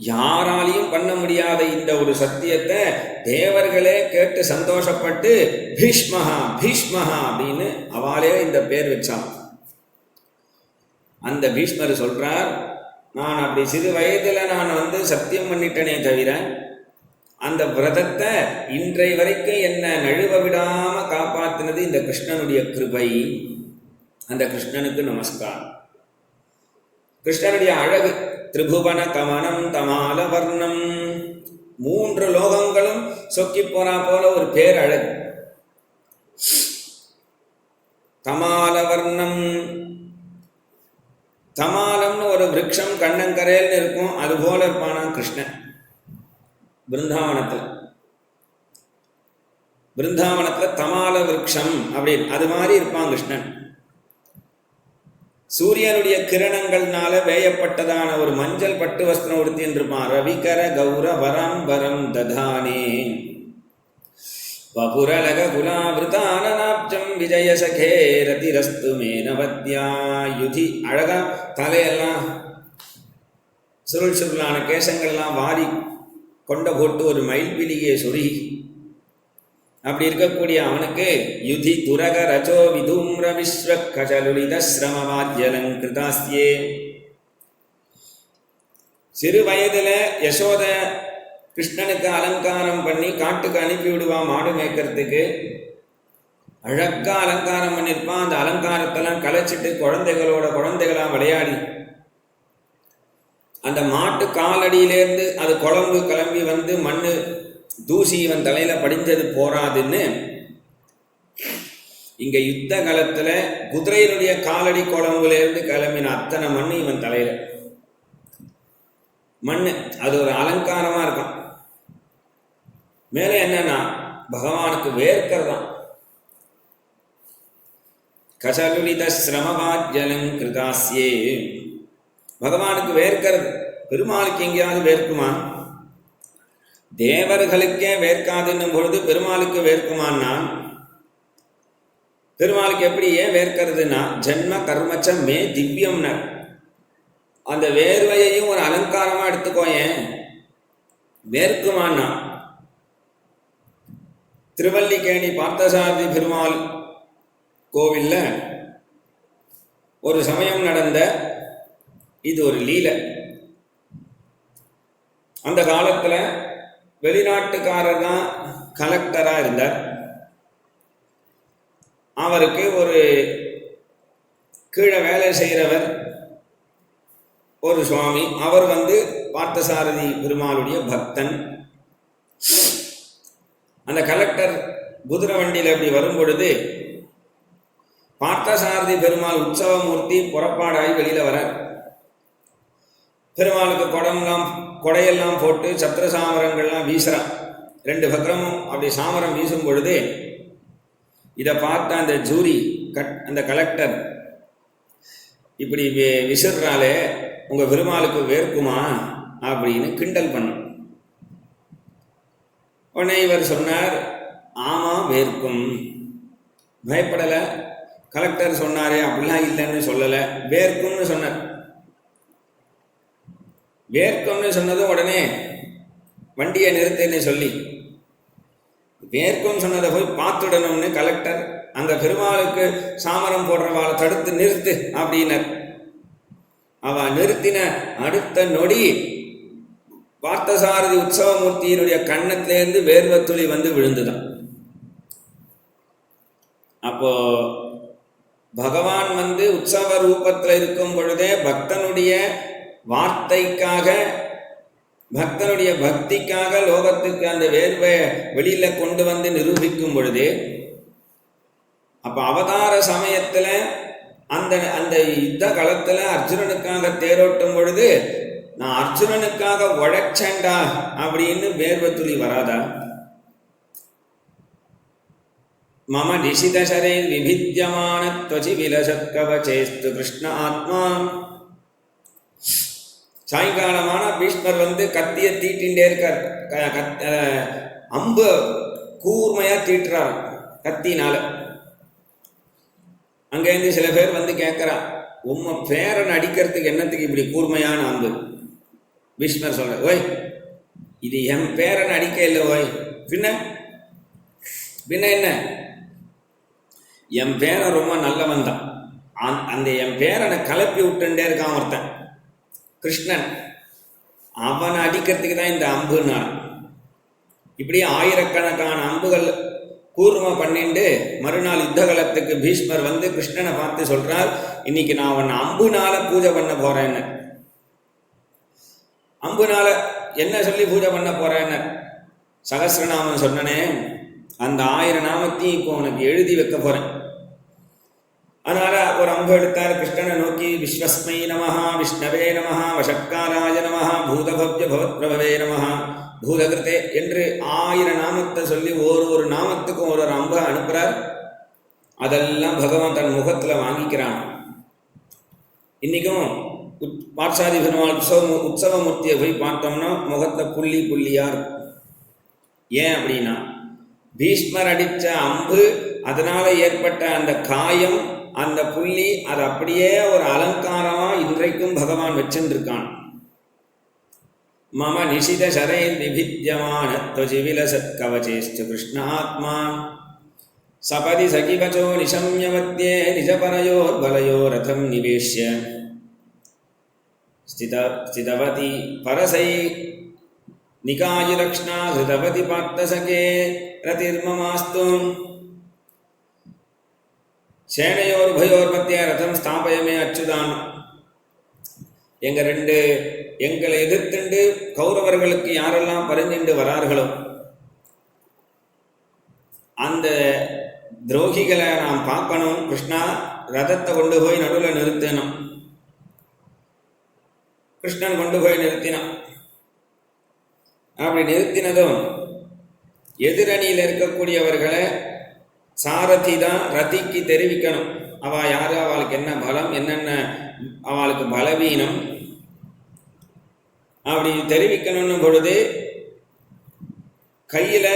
யாராலையும் பண்ண முடியாத இந்த ஒரு சத்தியத்தை தேவர்களே கேட்டு சந்தோஷப்பட்டு பீஷ்மஹா பீஷ்மஹா அப்படின்னு அவளே இந்த பேர் வச்சான். அந்த பீஷ்மர் சொல்றார், நான் அப்படி சிறு வயதில் நான் சத்தியம் பண்ணிட்டேனே தவிர அந்த விரதத்தை இன்றைய வரைக்கும் என்ன நழுவ விடாம காப்பாற்றினது இந்த கிருஷ்ணனுடைய கிருபை. அந்த கிருஷ்ணனுக்கு நமஸ்காரம். கிருஷ்ணனுடைய அழகு திரிபுவன கமனம் தமால வர்ணம், 3 லோகங்களும் சொக்கி போனா போல ஒரு பேர் அழகு. தமால வர்ணம், தமாலம்னு ஒரு விரக்ஷம் கண்ணங்கரையல்னு இருக்கும், அது போல இருப்பானா கிருஷ்ணன். பிருந்தாவனத்தில் தமால விரக்ஷம் அப்படின்னு அது மாதிரி இருப்பான் கிருஷ்ணன். சூரியனுடைய கிரணங்கள்னால வேயப்பட்டதான ஒரு மஞ்சள் பட்டு வஸ்திரம் உடுத்தின்னு இருப்பான். ரவிகர கௌர வரம் வரம் ததானே வபுரலக குலாவிருதானநாப்ஜம் விஜயசகே ரதிரஸ்து மேனவத்யா யுதி. அழகா தலையெல்லாம் சுருள் சுருளான கேசங்கள்லாம் வாரி கொண்ட போட்டு ஒரு மயில்பிலியை சொறி அப்படி இருக்கக்கூடிய அவனுக்கு யுதி துரக ரஜோ விதூம்ர விஸ்வ கஜலுலித ஸ்ரமவாத்யலங்கிருதாஸ்யே. சிறு வயதுல யசோத கிருஷ்ணனுக்கு அலங்காரம் பண்ணி காட்டுக்கு அனுப்பி விடுவான் மாடு மேய்க்கிறதுக்கு. அழகா அலங்காரம் பண்ணியிருப்பான். அந்த அலங்காரத்தெல்லாம் கலைச்சிட்டு குழந்தைகளாம் விளையாடி அந்த மாட்டு காலடியிலேருந்து அது குழம்பு கிளம்பி மண்ணு தூசி இவன் தலையில படிஞ்சது போராதுன்னு இங்க யுத்த காலத்துல குதிரையினுடைய காலடி குழம்புல இருந்து கிளம்பின அத்தனை மண்ணு இவன் தலையில மண்ணு. அது ஒரு அலங்காரமா இருக்கும். மேலே என்னன்னா பகவானுக்கு வேர்க்கிறதான். கசலுலித ஸ்ரமவாத்யலங்கிருதாஸ்யே, பகவானுக்கு வேர்க்கிறது. பெருமாளுக்கு எங்கேயாவது வேர்க்குமா? தேவர்களுக்கே வேர்க்காதுன்னும் பொழுது பெருமாளுக்கு வேர்க்குமான்னா, பெருமாளுக்கு எப்படி ஏன் வேர்க்கிறதுனா ஜென்ம கர்மச்ச மே திவ்யம்ன. அந்த வேர்வையையும் ஒரு அலங்காரமா எடுத்துக்கோ. ஏன் வேர்க்குமான்னா, திருவல்லிக்கேணி பார்த்தசாரதி பெருமாள் கோவில்ல ஒரு சமயம் நடந்த இது ஒரு லீலை. அந்த காலத்தில் வெளிநாட்டுக்காரர் தான் கலெக்டராக இருந்தார். அவருக்கு ஒரு கீழே வேலை செய்கிறவர் ஒரு சுவாமி, அவர் பார்த்தசாரதி பெருமாளுடைய பக்தன். அந்த கலெக்டர் குதிரை வண்டியில் அப்படி வரும் பொழுது பார்த்தசாரதி பெருமாள் உற்சவமூர்த்தி புறப்பாடாகி வெளியில் வர பெருமாளுக்கு கொடையெல்லாம் போட்டு சத்திர சாமரங்கள்லாம் வீசுறான். 2 பக்கமும் அப்படி சாமரம் வீசும் பொழுது இதை பார்த்த அந்த ஜூரி அந்த கலெக்டர் இப்படி விசிறாலே உங்கள் பெருமாளுக்கு வேர்க்குமா அப்படின்னு கிண்டல் பண்ணும். உடனே இவர் சொன்னார், ஆமாம் வேர்க்கும். பயப்படலை. கலெக்டர் சொன்னாரே அப்படிலாம் இல்லைன்னு சொல்லலை, வேர்க்கும்னு சொன்னார். வேர்க்கும்னு சொன்னதும் உடனே வண்டியை நிறுத்துன்னு சொல்லி வேர்க்கும் சொன்னதை போய் பார்த்துடணும்னு கலெக்டர் அங்கே பெருமாளுக்கு சாமரம் போடுறவாளை தடுத்து நிறுத்து அப்படின்னார். அவன் நிறுத்தின அடுத்த நொடி பார்த்தசாரதி உற்சவமூர்த்தியினுடைய கண்ணத்திலேருந்து வேர்வத்துளி விழுந்துதான். அப்போ பகவான் உற்சவ ரூபத்தில் இருக்கும் பொழுதே பக்தனுடைய வார்த்தைக்காக, பக்தனுடைய பக்திக்காக லோகத்துக்கு அந்த வேர்வை வெளியில கொண்டு நிரூபிக்கும் பொழுது, அப்ப அவதார சமயத்துல அந்த அந்த யுத்த களத்துல அர்ஜுனனுக்காக தேரோட்டும் பொழுது நான் அர்ஜுனனுக்காக உழைச்சேன்டா அப்படின்னு வேர்வத்துளி வராதா? மம நிஷிதசரை விபித்யமான த்வசி விலசத்கவசேஸ்து கிருஷ்ண ஆத்மா. சாயங்காலமான பீஷ்மர் கத்திய தீட்டின்ண்டே இருக்கார். அம்பு கூர்மையா தீட்டுறார் கத்தினால. அங்கேருந்து சில பேர் கேட்கிறா, உம்மை பேரன் அடிக்கிறதுக்கு என்னத்துக்கு இப்படி கூர்மையான அம்பு? பீஷ்மர் சொல்ற, ஓய் இது என் பேரன் அடிக்க இல்லை, ஓய் பின்ன என்ன, என் பேரன் ரொம்ப நல்லவன் தான். அந்த என் பேரனை கலப்பி விட்டுட்டே இருக்கான் ஒருத்தன் கிருஷ்ணன், அவனை அடிக்கிறதுக்கு தான் இந்த அம்புன்னா. இப்படி ஆயிரக்கணக்கான அம்புகள் கூர்மை பண்ணிட்டு மறுநாள் யுத்த காலத்துக்கு பீஷ்மர் கிருஷ்ணனை பார்த்து சொல்றார், இன்னைக்கு நான் அவன் அம்புனால பூஜை பண்ண போறேன்னு. அம்புனால என்ன சொல்லி பூஜை பண்ண போறேன்னு சகஸ்ரநாமம் சொன்னனே, அந்த 1000 நாமத்தையும் இப்போ உனக்கு எழுதி வைக்க போறேன். அதனால ஒரு அம்பு எடுத்தார், கிருஷ்ணனை நோக்கி விஸ்வஸ்மை நமஹா, விஷ்ணவே நமஹா, வஷட்காராய நமஹா, பூதபவ்ய பவத்பிரபவே நமஹா, பூதகிருத்தே என்று 1000 நாமத்தை சொல்லி ஒரு நாமத்துக்கும் ஒரு அம்பை அனுப்புறார். அதெல்லாம் பகவான் தன் முகத்துல வாங்கிக்கிறான். இன்னைக்கும் பாட்சாதி பெருமாள் உற்சவமூர்த்தியை போய் பார்த்தோம்னா முகத்தை புள்ளியா இருக்கும். ஏன் அப்படின்னா பீஷ்மர் அடித்த அம்பு, அதனால ஏற்பட்ட அந்த காயம், அந்த புள்ளி, அது அப்படியே ஒரு அலங்காரமா இன்றைக்கும் பகவான் வச்சுருக்கான். மம நிஷித சரை விபித்யமான த்வஜி விலசத் கவசேஸ்து கிருஷ்ணாத்மா சபதி சகிவச்சோ நிசம்யவத்யே நிஜபரயோர் பலயோ ரதம் நிவேஷ்ய ஸ்திதவதி பரசை நிகாயிலக்ஷ்ணா ஹிருதவதி பார்த்தசகே ரதிர்மமாஸ்து சேனையோர் பயோர் மத்திய ரதம் ஸ்தாபயமே அச்சுதான். எங்களை எதிர்த்துண்டு கௌரவர்களுக்கு யாரெல்லாம் பரிஞ்சுண்டு வரார்களோ அந்த துரோகிகளை நாம் பார்க்கணும். கிருஷ்ணா ரதத்தை கொண்டு போய் நடுவில் நிறுத்தணும். கிருஷ்ணன் கொண்டு போய் நிறுத்தினான். அப்படி நிறுத்தினதும் எதிரணியில் இருக்கக்கூடியவர்களை சாரதி தான் ரதிக்கு தெரிவிக்கணும். அவள் யாரு, அவளுக்கு என்ன பலம், என்னென்ன அவளுக்கு பலவீனம், அப்படி தெரிவிக்கணும் பொழுது கையில்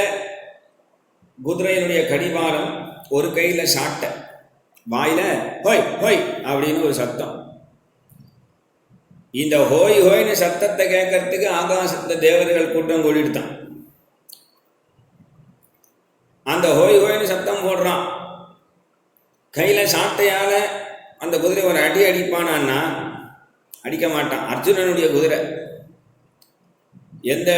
குதிரையினுடைய கடிவாளம், ஒரு கையில் சாட்டை, வாயில ஹோய் ஹோய் அப்படின்னு ஒரு சத்தம். இந்த ஹோய் ஹோய்னு சத்தத்தை கேட்கறதுக்கு ஆகாசத்தை தேவர்கள் கூட்டம் கூடிடுதான். அந்த ஹோய் ஹோய்னு சத்தம் போடுறான். கையில சாட்டையால அந்த குதிரை ஒரு அடிப்பானான்னா அடிக்க மாட்டான். அர்ஜுனனுடைய குதிரை எந்த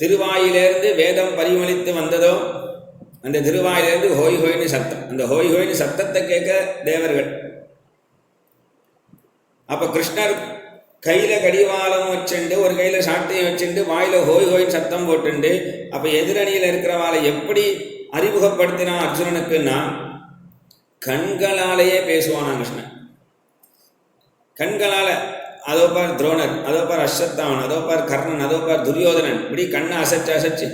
திருவாயிலிருந்து வேதம் பரிமளித்து வந்ததோ அந்த திருவாயிலிருந்து ஹோய் ஹோய்னு சத்தம். அந்த ஹோய் ஹோய்னு சத்தத்தை கேட்க தேவர்கள். அப்போ கிருஷ்ணர் கையில் கடிவாளம் வச்சுண்டு ஒரு கையில் சாட்டையும் வச்சுண்டு வாயில் ஹோய் ஹோய்னு சத்தம் போட்டுண்டு அப்போ எதிரணியில் இருக்கிறவாளை எப்படி அறிமுகப்படுத்தினா அர்ஜுனனுக்குன்னா கண்களாலேயே பேசுவானா கிருஷ்ணன். கண்களால் அதோ பார் துரோணர், அதோ பார் அஸ்வத்தாமன், அதோ பார் கர்ணன், அதோ பார் துரியோதனன், இப்படி கண்ணை அசைச்சு அசைச்சு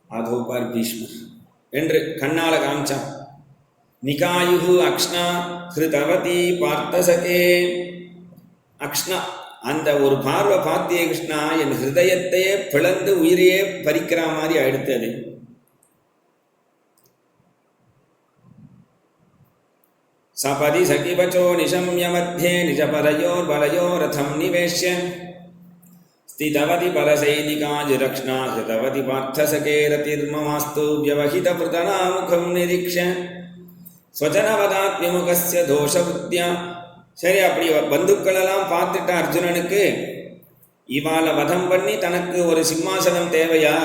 அதோ பார் பீஷ்மர் என்று கண்ணால காமிச்சான். நிகாயுகு அக்ஷ்ணா ஹிருதவதி பார்த்தசகே. அக்ஷ்ணா அந்த ஒரு பார்வை பார்த்தியே கிருஷ்ணா என் ஹிருதயத்தையே பிளந்து உயிரையே பறிக்கிற மாதிரி ஆயிடுத்தது. சபதி சகிபச்சோ நிஷம்ய மத்தியே நிஜபரயோர் பலயோர் ரதம் நிவேஷ்ய ஸ்திதவதி பலசைனிகாஜிரக்ஷ்ணா ஹிருதவதி பார்த்தசகே ரதிர்மமாஸ்து வியவஹித பிரதனாமுகம் நிரீக்ஷ ஸ்வஜனவதாத்யமுகஸ்ய தோஷபுத்தியா. சரி, அப்படி பந்துக்களெல்லாம் பார்த்துட்ட அர்ஜுனனுக்கு இவாளை வதம் பண்ணி தனக்கு ஒரு சிம்மாசனம் தேவையா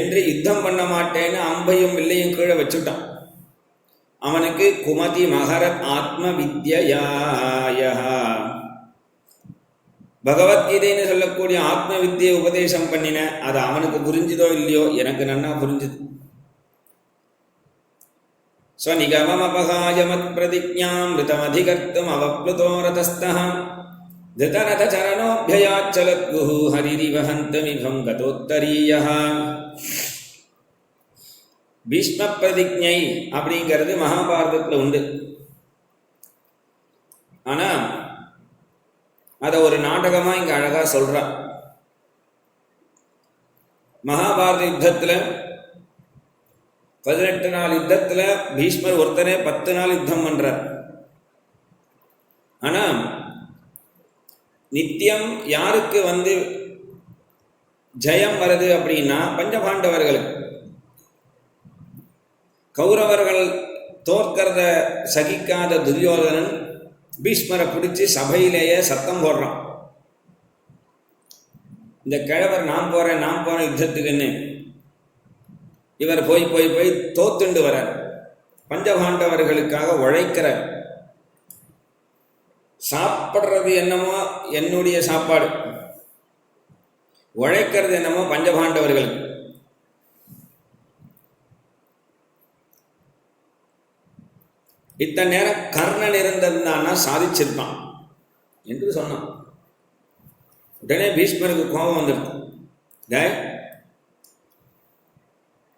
என்று யுத்தம் பண்ண மாட்டேன்னு அம்பையும் வில்லையும் கீழே வச்சுட்டான். அவனுக்கு குமதி மகரத் ஆத்ம வித்யாய பகவத்கீதைன்னு சொல்லக்கூடிய ஆத்ம வித்தியை உபதேசம் பண்ணின. அது அவனுக்கு புரிஞ்சுதோ இல்லையோ, எனக்கு நன்னா புரிஞ்சுது. ஸ்வநிகமமபகாய மத் பிரதிஜ்ஞாம் ரிதமதிகர்த்தும் அவப்ளுதோ ரதஸ்தஹ திருதரத சரணோப்யயாச்சலத் குஹு ஹரிரிவஹந்தமிபம் கதோத்தரீயஹ. பீஷ்ம பிரதிஜை அப்படிங்கிறது மகாபாரதத்தில் உண்டு. ஆனா அதை ஒரு நாடகமா இங்க அழகா சொல்றா. மகாபாரத யுத்தத்துல 18 நாள் யுத்தத்துல பீஷ்மர் ஒருத்தனே 10 நாள் யுத்தம் பண்றார். ஆனா நித்தியம் யாருக்கு ஜெயம் வருது அப்படின்னா பஞ்சபாண்டவர்களுக்கு. கௌரவர்கள் தோற்கிறத சகிக்காத துரியோதனன் பீஷ்மரை பிடிச்சி சபையிலேயே சத்தம் போடுறான். இந்த கிழவர் நான் போறேன் யுத்தத்துக்குன்னு. இவர் போய் போய் போய் தோத்துண்டு வர பஞ்சபாண்டவர்களுக்காக உழைக்கிறார். சாப்பிட்றது என்னமோ என்னுடைய சாப்பாடு, உழைக்கிறது என்னமோ பஞ்சபாண்டவர்களுக்கு. இத்தனை நேரம் கர்ணன் இருந்திருந்தான்னா சாதிச்சிருப்பான் என்று சொன்னான். உடனே பீஷ்மருக்கு கோபம் வந்துடுது.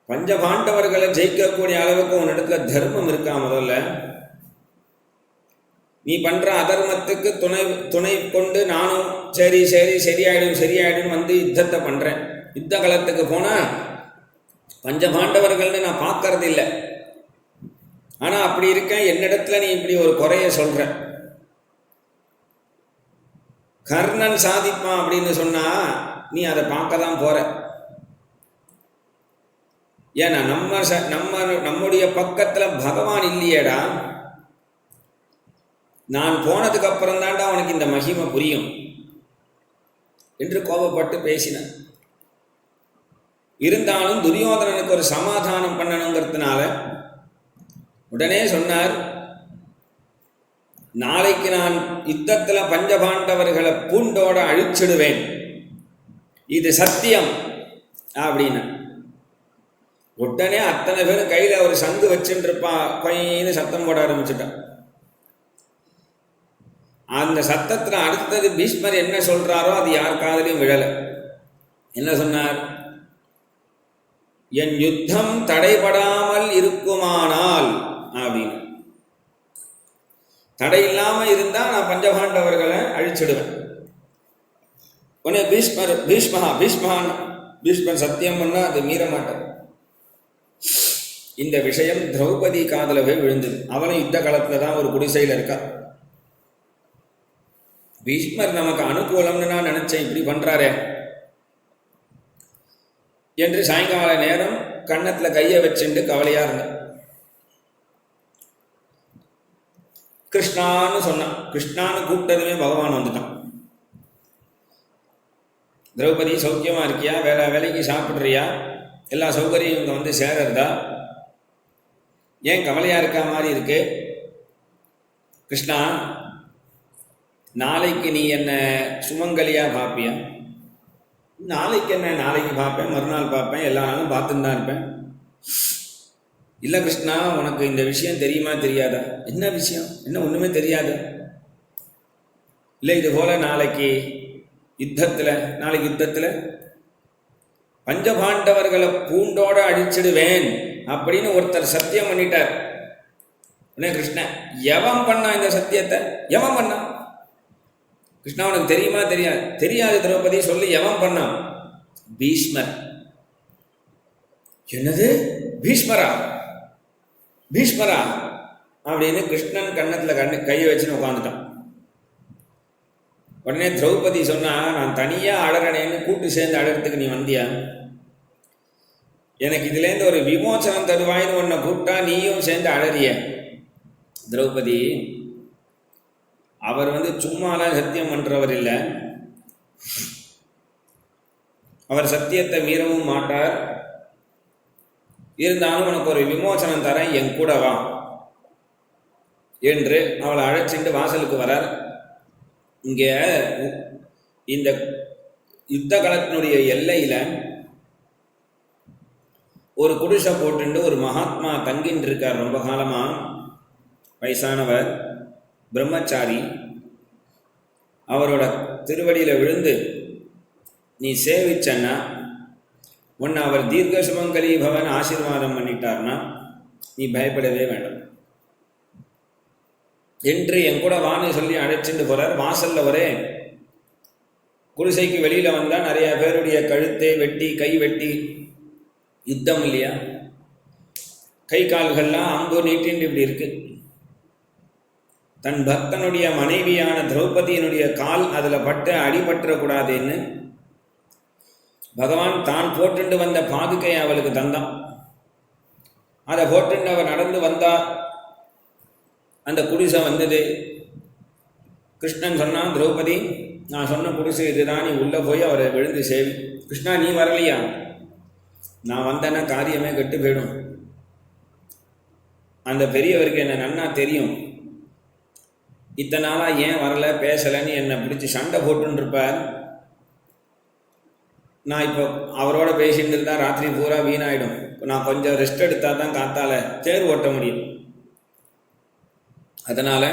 பஞ்சபாண்டவர்களை ஜெயிக்கக்கூடிய அளவுக்கு உன்னிடத்துல தர்மம் இருக்கா? முதல்ல நீ பண்ற அதர்மத்துக்கு துணை கொண்டு நானும் சரியாயிடும் யுத்தத்தை பண்றேன். யுத்த களத்துக்கு போனா பஞ்சபாண்டவர்கள்னு நான் பார்க்கறது இல்லை. ஆனா அப்படி இருக்கேன், என்னிடத்துல நீ இப்படி ஒரு குறைய சொல்ற. கர்ணன் சாதிப்பான் அப்படின்னு சொன்னா நீ அதை பார்க்க தான் போற. ஏன்னா நம்முடைய பக்கத்துல பகவான் இல்லையேடா. நான் போனதுக்கு அப்புறம் தான்டா உனக்கு இந்த மகிமை புரியும் என்று கோபப்பட்டு பேசினான். இருந்தாலும் துரியோதனனுக்கு ஒரு சமாதானம் பண்ணணுங்கிறதுனால உடனே சொன்னார், நாளைக்கு நான் யுத்தத்துல பஞ்சபாண்டவர்களை பூண்டோட அழிச்சிடுவேன், இது சத்தியம் அப்படின்னு. உடனே அத்தனை பேரும் கையில ஒரு சங்கு வச்சுட்டு இருப்பா, கொயின்னு சத்தம் போட ஆரம்பிச்சுட்டான். அந்த சத்தத்துல அடுத்தது பீஷ்மர் என்ன சொல்றாரோ அது யார் காதலையும் விழல. என்ன சொன்னார்? என் யுத்தம் தடைபடாமல் இருக்குமானால் அப்படின்னு. தடை இல்லாம இருந்தா நான் பஞ்சபாண்டவர்களை அழிச்சிடுவேன். உடனே பீஷ்மர் சத்தியம் பண்ணா அது மீற மாட்டார். இந்த விஷயம் திரௌபதி காதல போய் விழுந்தது. அவளும் யுத்த காலத்துல தான் ஒரு குடிசையில் இருக்கா. பீஷ்மர் நமக்கு அனுகூலம்னு நான் நினைச்சேன், இப்படி பண்றாரே என்று சாயங்கால நேரம் கன்னத்துல கையை வச்சுட்டு கவலையா இருந்தேன். கிருஷ்ணான்னு சொன்னான். கிருஷ்ணான்னு கூப்பிட்டதுமே பகவான் வந்துட்டான். திரௌபதி சௌக்கியமாக இருக்கியா, வேலைக்கு சாப்பிட்றியா, எல்லா சௌகரியம் இங்கே வந்து சேரறதா, ஏன் கவலையாக இருக்கா மாதிரி இருக்கு? கிருஷ்ணா, நாளைக்கு நீ என்ன சுமங்கலியாக பார்ப்பியா? நாளைக்கு என்ன, நாளைக்கு பார்ப்பேன், மறுநாள் பார்ப்பேன், எல்லா நாளும் பார்த்துன்னு தான் இருப்பேன். இல்லை கிருஷ்ணா, உனக்கு இந்த விஷயம் தெரியுமா தெரியாதா? என்ன விஷயம்? என்ன ஒன்றுமே தெரியாது? இல்லை, இது போல நாளைக்கு யுத்தத்தில் பஞ்சபாண்டவர்களை பூண்டோட அழிச்சிடுவேன் அப்படின்னு ஒருத்தர் சத்தியம் பண்ணிட்டார். உடனே கிருஷ்ணன், எவன் பண்ணா இந்த சத்தியத்தை? எவன் பண்ணா? கிருஷ்ணா, உனக்கு தெரியுமா தெரியாது? தெரியாது திரௌபதி, சொல்லி எவன் பண்ணான்? பீஷ்மர். என்னது, பீஷ்மரா? பீஷ்மரா அப்படின்னு கிருஷ்ணன் கண்ணத்துல கையை வச்சுன்னு உட்காந்துட்டான். உடனே திரௌபதி சொன்னா, நான் தனியா அழறனேன்னு கூட்டு சேர்ந்து அழறதுக்கு நீ வந்தியா? எனக்கு இதுலேருந்து ஒரு விமோசனம் தருவாயின்னு உன்னை கூப்பிட்டா நீயும் சேர்ந்து அழறிய. திரௌபதி, அவர் சும்மாலாம் சத்தியம் பண்றவர் இல்லை, அவர் சத்தியத்தை மீறவும் மாட்டார். இருந்தாலும் உனக்கு ஒரு விமோசனம் தரேன், என் கூட வா என்று அவளை அழைச்சிட்டு வாசலுக்கு வரார். இங்கே இந்த யுத்த களத்தினுடைய எல்லையில ஒரு குடிசை போட்டுண்டு ஒரு மகாத்மா தங்கின்னு இருக்கார். ரொம்ப காலமா வயசானவர், பிரம்மச்சாரி. அவரோட திருவடியில விழுந்து நீ சேவிச்சன்னா உன்னை அவர் தீர்க்க சுமங்கலி பவன் ஆசீர்வாதம் பண்ணிட்டார்னா நீ பயப்படவே வேண்டாம் என்று என் கூட வான்னு சொல்லி அழைச்சிட்டு போறார். வாசல்ல ஒரே குடிசைக்கு வெளியில வந்தா நிறைய பேருடைய கழுத்தை வெட்டி கை வெட்டி யுத்தம் இல்லையா, கை கால்கள்லாம் அம்பு நீட்டின்னு இப்படி இருக்கு. தன் பக்தனுடைய மனைவியான திரௌபதியினுடைய கால் அதுல பட்டு அடிபற்றக்கூடாதுன்னு பகவான் தான் போட்டுண்டு வந்த பாதுகையை அவளுக்கு தந்தான். அதை போட்டுண்டு அவள் நடந்து வந்தா. அந்த குடிசை வந்தது. கிருஷ்ணன் சொன்னான், திரௌபதி, நான் சொன்ன குடிசை இதுதான், நீ உள்ள போய் அவரை விழுந்து சேவி. கிருஷ்ணா, நீ வரலையா? நான் வந்தேன்னா காரியமே கெட்டு போயிடும். அந்த பெரியவருக்கு என்ன நன்னா தெரியும், இத்தனை நாளா ஏன் வரல பேசலைன்னு என்னை பிடிச்சி சண்டை போட்டுன்னு இருப்பார். நான் இப்போ அவரோட பேசிட்டு இருந்தா ராத்திரி பூரா வீணாயிடும். நான் கொஞ்சம் ரெஸ்ட் எடுத்தா தான் காத்தால தேர் ஓட்ட முடியும். அதனால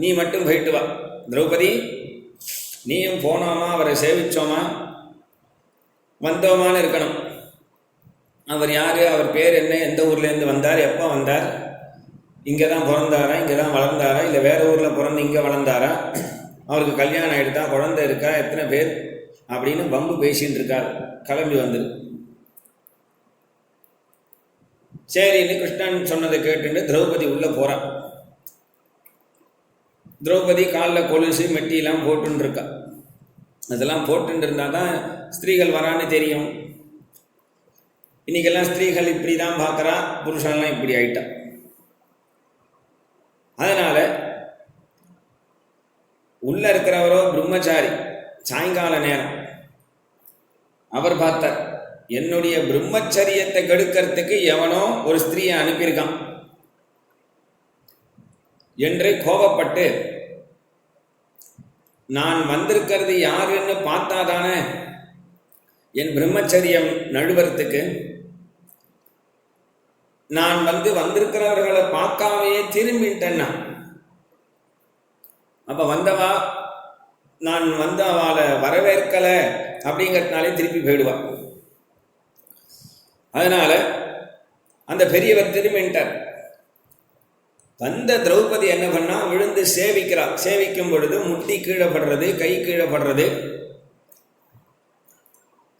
நீ மட்டும் போயிட்டு வா. திரௌபதி, நீயும் போனோமா, அவரை சேவிச்சோமா வந்தோமான்னு இருக்கணும். அவர் யாரு, அவர் பேர் என்ன, எந்த ஊர்லேருந்து வந்தார், எப்போ வந்தார், இங்கே தான் பிறந்தாரா, இங்கே தான் வளர்ந்தாரா, இல்லை வேற ஊரில் பிறந்து இங்கே வளர்ந்தாரா, அவருக்கு கல்யாணம் ஆகிடுதா, குழந்தை இருக்கா, எத்தனை பேர் அப்படின்னு பம்பு பேசின்னு இருக்கார். கிளம்பி வந்துரு. சரின்னு கிருஷ்ணன் சொன்னதை கேட்டுட்டு திரௌபதி உள்ள போறான். திரௌபதி காலில் கொலுசு மெட்டிலாம் போட்டுன்னு இருக்கா. அதெல்லாம் போட்டுன்னு இருந்தால் தான் ஸ்திரீகள் வரான்னு தெரியும். இன்னைக்கெல்லாம் ஸ்திரீகள் இப்படி தான் பார்க்குறா, புருஷன்லாம் இப்படி ஆயிட்டா. அதனால உள்ள இருக்கிறவரோ பிரம்மச்சாரி, சாயங்கால நேரம் அவர் பார்த்தார், என்னுடைய பிரம்மச்சரியத்தை கெடுக்கிறதுக்கு எவனோ ஒரு ஸ்திரீயை அனுப்பியிருக்கான் என்று கோபப்பட்டு, நான் வந்திருக்கிறது யாருன்னு பார்த்தாதானே என் பிரம்மச்சரியம் நழுவறதுக்கு, நான் வந்திருக்கிறவர்களை பார்க்காமையே திரும்பிட்டேன்னா அப்ப வந்தவா நான் அவளை வரவேற்கல அப்படிங்கிறதுனாலே திருப்பி போயிடுவா. அதனால அந்த பெரியவர் திரும்பிட்டார். வந்த திரௌபதி என்ன பண்ணா, விழுந்து சேவிக்கிறார். சேவிக்கும் பொழுது முட்டி கீழே படுறது, கை கீழே படுறது.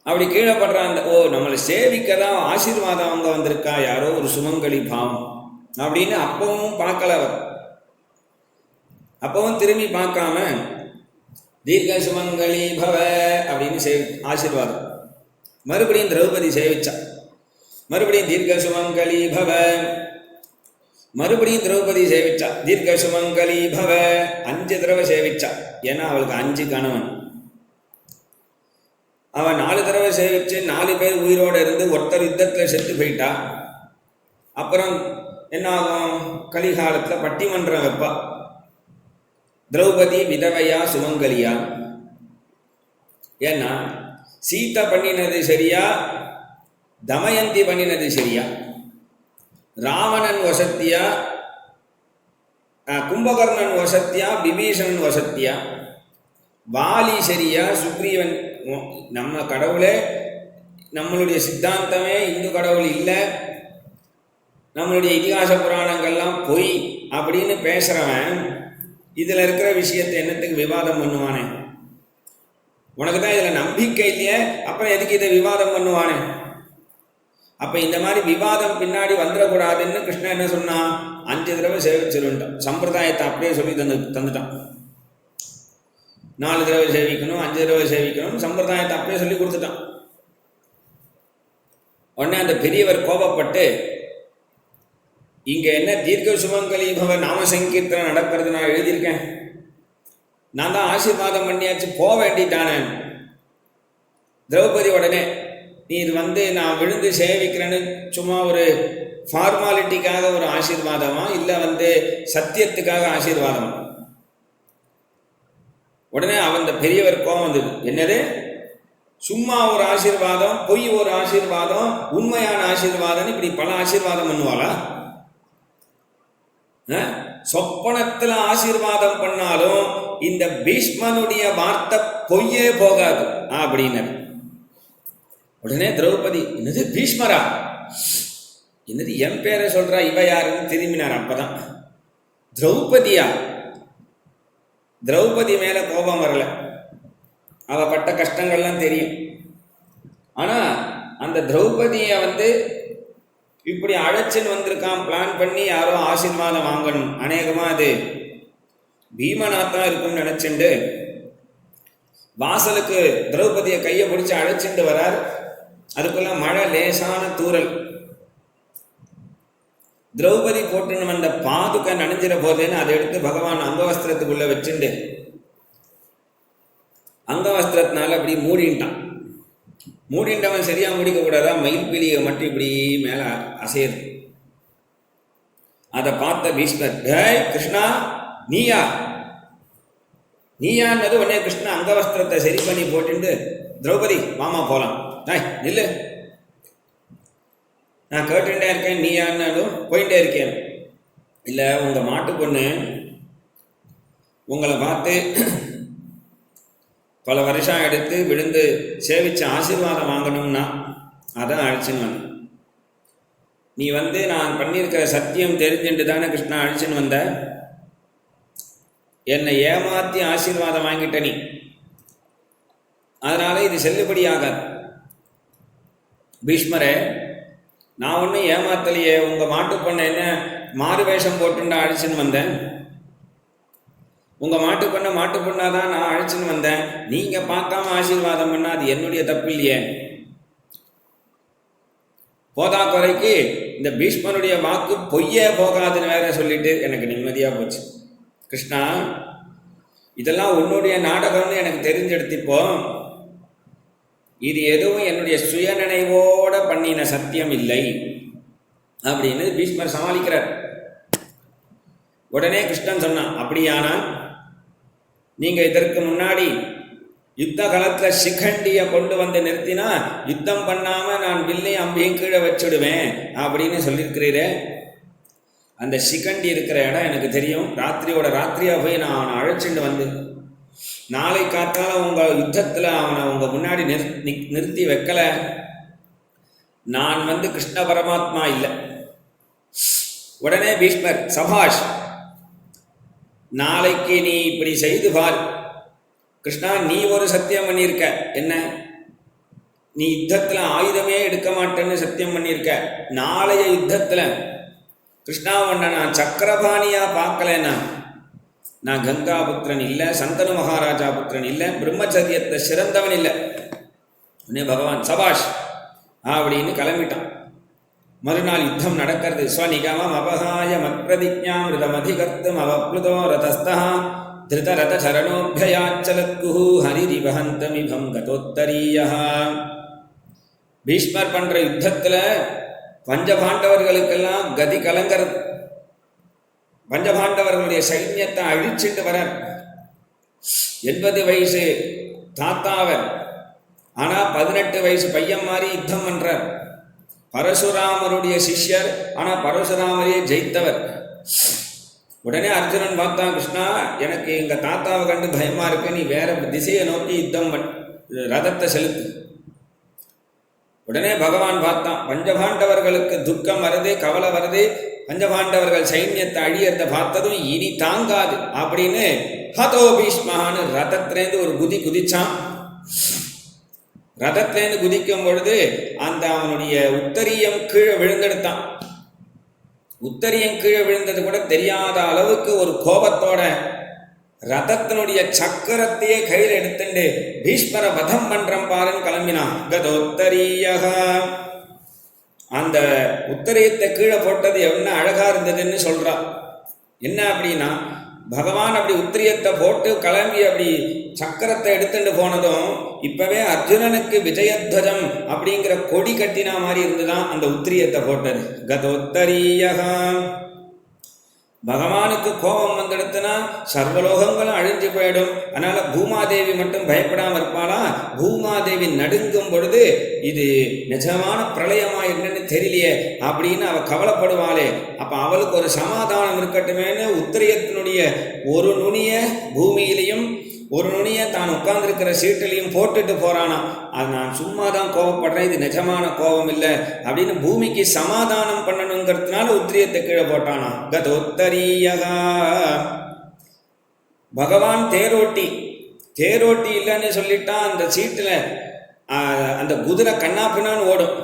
அப்படி கீழே படுற அந்த நம்மளை சேவிக்கதான் ஆசீர்வாதம் அவங்க வந்திருக்கா, யாரோ ஒரு சுமங்கலி பாவம் அப்படின்னு அப்பவும் பார்க்கல அவர். அப்பவும் திரும்பி பார்க்காம தீர்க்க சுமங்கலி பவ அப்படின்னு ஆசீர்வாதம். மறுபடியும் திரௌபதி சேவிச்சா. மறுபடியும் தீர்க்க சுமங்கலி பவ. மறுபடியும் திரௌபதி சேவிச்சா. தீர்க்க சுமங்கலி பவ 5 தடவை சேவிச்சா. ஏன்னா அவளுக்கு 5 கணவன். அவன் 4 தடவை சேவிச்சு 4 பேர் உயிரோடு இருந்து ஒருத்தர் யுத்தத்தில் செத்து போயிட்டா. அப்புறம் என்ன ஆகும்? கலிகாலத்தில் பட்டிமன்றம் வைப்பா. திரௌபதி விதவையா சுமங்கலியா? ஏன்னா சீதா பண்ணினது சரியா, தமயந்தி பண்ணினது சரியா, ராவணன் வசத்தியா, கும்பகர்ணன் வசத்தியா, விபீஷணன் வசத்தியா, வாலி சரியா, சுக்ரீவன்? நம்ம கடவுளே, நம்மளுடைய சித்தாந்தமே இந்து கடவுள் இல்லை, நம்மளுடைய இதிகாச புராணங்கள்லாம் பொய் அப்படின்னு பேசுகிறவன் இதில் இருக்கிற விஷயத்தை என்னத்துக்கு விவாதம் பண்ணுவானே? உனக்கு தான் இதில் நம்பிக்கை இல்லையே, அப்புறம் எதுக்கு இதை விவாதம் பண்ணுவானே? அப்போ இந்த மாதிரி விவாதம் பின்னாடி வந்துடக்கூடாதுன்னு கிருஷ்ணன் என்ன சொன்னான்? 5 தடவை சேவிச்சிருந்தான். சம்பிரதாயத்தை அப்படியே சொல்லி தந்துட்டான். 4 தடவை சேவிக்கணும், 5 தடவை சேவிக்கணும், சம்பிரதாயத்தை அப்படியே சொல்லி கொடுத்துட்டான். உடனே அந்த பெரியவர் கோபப்பட்டு, இங்கே என்ன தீர்க்க சுமங்கலி பவ நாம சங்கீர்த்தனம் நடக்கிறது நான் எழுதியிருக்கேன், நான் தான் ஆசீர்வாதம் பண்ணியாச்சு, போக வேண்டிட்டானே. திரௌபதி உடனே, நீ இது நான் விழுந்து சேவிக்கிறேன்னு சும்மா ஒரு ஃபார்மாலிட்டிக்காக ஒரு ஆசீர்வாதமா, இல்லை சத்தியத்துக்காக ஆசீர்வாதமா? உடனே அவன் பெரியவர் கோபம் வந்தது. என்னது, சும்மா ஒரு ஆசீர்வாதம், பொய் ஒரு ஆசீர்வாதம், உண்மையான ஆசீர்வாதம், இப்படி பல ஆசீர்வாதம் பண்ணுவாளா? சொப்பனத்தில் ஆசீர்வாதம் பண்ணாலும் இந்த பீஷ்மனுடைய வார்த்தை பொய்யே போகாது அப்படின்னு. உடனே திரௌபதி, என்னது பீஷ்மரா? என்னது என் பேரை சொல்றா, இவ யாருன்னு திரும்பினார். அப்பதான் திரௌபதியா? திரௌபதி மேல கோபம் வரல, அவ பட்ட கஷ்டங்கள்லாம் தெரியும். ஆனா அந்த திரௌபதியை இப்படி அழைச்சின்னு வந்திருக்கான், பிளான் பண்ணி யாரோ ஆசீர்வாதம் வாங்கணும். அநேகமா அது பீமனாத்தான் இருக்கும்னு நினைச்சுண்டு வாசலுக்கு திரௌபதியை கையை பிடிச்சி அழைச்சிட்டு வரார். அதுக்குள்ள மழை, லேசான தூரல். திரௌபதி போட்டுன்னு வந்த பாதுகை நனைஞ்சிட போதேன்னு அதை எடுத்து பகவான் அங்கவஸ்திரத்துக்குள்ள வச்சுண்டு அங்கவஸ்திரத்தினால அப்படி மூடின்ட்டான். மூடிண்டவன் சரியா முடிக்க கூடாதா, மயில்பிலியை மட்டும் இப்படி மேல அசையுது. அதை பார்த்த பீஷ்மர், டேய் கிருஷ்ணா, நீயா நீயான்னது. உடனே கிருஷ்ணா அங்கவஸ்திரத்தை சரி பண்ணி போட்டுண்டு, திரௌபதி மாமா போலாம், நில்லு, நான் கேட்டுட்டே இருக்கேன், நீயான்னாலும் போயிட்டே இருக்கேன். இல்லை, உங்க மாட்டு பொண்ணு உங்களை பார்த்து பல வருஷம் எடுத்து விழுந்து சேவிச்சு ஆசீர்வாதம் வாங்கணும்னா அதான் அழைச்சின்னு வந்த. நீ நான் பண்ணியிருக்கிற சத்தியம் தெரிஞ்சுட்டு தானே கிருஷ்ணா அழைச்சின்னு வந்த. என்னை ஏமாத்தி ஆசீர்வாதம் வாங்கிட்ட நீ, அதனால இது செல்லுபடியாகாது. பீஷ்மரே, நான் ஒன்றும் ஏமாத்தலையே, உங்கள் மாட்டு பொண்ணை என்ன மாறு வேஷம் போட்டுண்டா அழைச்சின்னு வந்தேன். உங்கள் மாட்டு பொண்ணாக தான் நான் அழைச்சின்னு வந்தேன். நீங்கள் பார்க்காம ஆசீர்வாதம் பண்ணால் அது என்னுடைய தப்பு இல்லையே. போதா குறைக்கு இந்த பீஷ்மனுடைய வாக்கு பொய்யே போகாதுன்னு வேற சொல்லிட்டு எனக்கு நிம்மதியாக போச்சு. கிருஷ்ணா, இதெல்லாம் உன்னுடைய நாடகம்னு எனக்கு தெரிஞ்செடுத்திப்போ, இது எதுவும் என்னுடைய சுயநினைவோட பண்ணின சத்தியம் இல்லை அப்படின்னு பீஷ்மர் சமாளிக்கிறார். உடனே கிருஷ்ணன் சொன்னான், அப்படியானா நீங்க இதற்கு முன்னாடி யுத்த காலத்தில் சிகண்டியை கொண்டு நிறுத்தினா யுத்தம் பண்ணாம நான் வில்லையும் அம்பையும் கீழே வச்சுடுவேன் அப்படின்னு சொல்லியிருக்கிறீரே. அந்த சிகண்டி இருக்கிற இடம் எனக்கு தெரியும். ராத்திரியோட ராத்திரியா போய் நான் அவனை அழைச்சிட்டு நாளை காத்தால உங்க யுத்தத்தில் அவனை உங்க முன்னாடி நிறுத்தி வைக்கல, நான் கிருஷ்ண பரமாத்மா இல்லை. உடனே பீஷ்மர், சபாஷ், நாளைக்கு நீ இப்படி செய்து பார். கிருஷ்ணா, நீ ஒரு சத்தியம் பண்ணியிருக்க. என்ன? நீ யுத்தத்தில் ஆயுதமே எடுக்க மாட்டேன்னு சத்தியம் பண்ணியிருக்க. நாளைய யுத்தத்தில் கிருஷ்ணா உன்னை நான் சக்கரபாணியா பார்க்கலன்னா நான் கங்காபுத்திரன் இல்லை, சந்தனு மகாராஜா புத்திரன் இல்லை, பிரம்மச்சரியத்தை சிறந்தவன் இல்லை. உடனே பகவான் சபாஷ் அப்படின்னு கிளம்பிட்டான். மறுநாள் யுத்தம் நடக்கிறது. ஸ்வநிகமம் அபகாய மத்பிரதிஜாம் ரிதமதிகர்த்தும் அவப்ளுதோ ரதஸ்தா திருதரத சரணோபியாச்சலத்குஹு ஹரிரிவஹந்தமிபம் கதோத்தரீயஹ. பீஷ்மர் பண்ற யுத்தத்துல பஞ்சபாண்டவர்களுக்கெல்லாம் கதி கலங்கிறது. பஞ்சபாண்டவர்களுடைய சைன்யத்தை அழிச்சிட்டு வர 80 வயசு தாத்தாவர், ஆனா 18 வயசு பையன் மாதிரி யுத்தம் பண்றார். பரசுராமருடைய சிஷ்யர், ஆனா பரசுராமரையே ஜெயித்தவர். உடனே அர்ஜுனன் பார்த்தான், கிருஷ்ணா எனக்கு எங்க தாத்தாவை கண்டு பயமா இருக்கு, நீ வேற திசையை நோக்கி யுத்தம் ரதத்தை செலுத்து. உடனே பகவான் பார்த்தான், பஞ்சபாண்டவர்களுக்கு துக்கம் வருது, கவலை வருது, பஞ்சபாண்டவர்கள் சைன்யத்தை அழியறத பார்த்ததும் இனி தாங்காது அப்படின்னு ஹதோ பீஷ்மஹான்னு ரதத்திலேருந்து ஒரு குதிச்சான். ரதத்திலேருந்து குதிக்கும் பொழுது அந்த அவனுடைய உத்தரியம் கீழே விழுந்தெடுத்தான். உத்தரியம் கீழே விழுந்தது கூட தெரியாத அளவுக்கு ஒரு கோபத்தோட ரதத்தினுடைய சக்கரத்தையே கையில் எடுத்துட்டு பீஷ்மர வதம் பண்றம் பாருன்னு கிளம்பினான். கதோத்தரீயஹ. அந்த உத்தரியத்தை கீழே போட்டது என்ன அழகா இருந்ததுன்னு சொல்றா. என்ன அப்படின்னா, பகவான் அப்படி உத்திரியத்தை போட்டு கிளம்பி அப்படி சக்கரத்தை எடுத்துட்டு போனதும் இப்பவே அர்ஜுனனுக்கு விஜயத்வஜம் அப்படிங்கிற கொடி கட்டினா மாதிரி இருந்துதான் அந்த உத்திரியத்தை போட்டது. கதோத்தரீயஹ. பகவானுக்கு கோபம் வந்துடுத்துனா சர்வலோகங்களும் அழிஞ்சு போயிடும். அதனால பூமாதேவி மட்டும் பயப்படாம இருப்பாளா? பூமாதேவி நடுங்கும் பொழுது இது நிஜமான பிரளயமா என்னன்னு தெரியலையே அப்படின்னு அவ கவலைப்படுவாளே. அப்ப அவளுக்கு ஒரு சமாதானம் இருக்கட்டுமேன்னு உத்திரியத்தினுடைய ஒரு நுனிய பூமியிலையும் ஒரு நுனியை தான் உட்கார்ந்துருக்கிற சீட்டிலையும் போட்டுட்டு போறானா. அது நான் சும்மா தான் கோபப்படுறேன், இது நிஜமான கோபம் இல்லை அப்படின்னு பூமிக்கு சமாதானம் பண்ணணுங்கிறதுனால உத்திரியத்தை கீழே போட்டானா. கதோத்தரீயஹ. பகவான் தேரோட்டி இல்லைன்னு சொல்லிட்டா அந்த சீட்டில் அந்த குதிரை கண்ணாப்பினான்னு ஓடும்.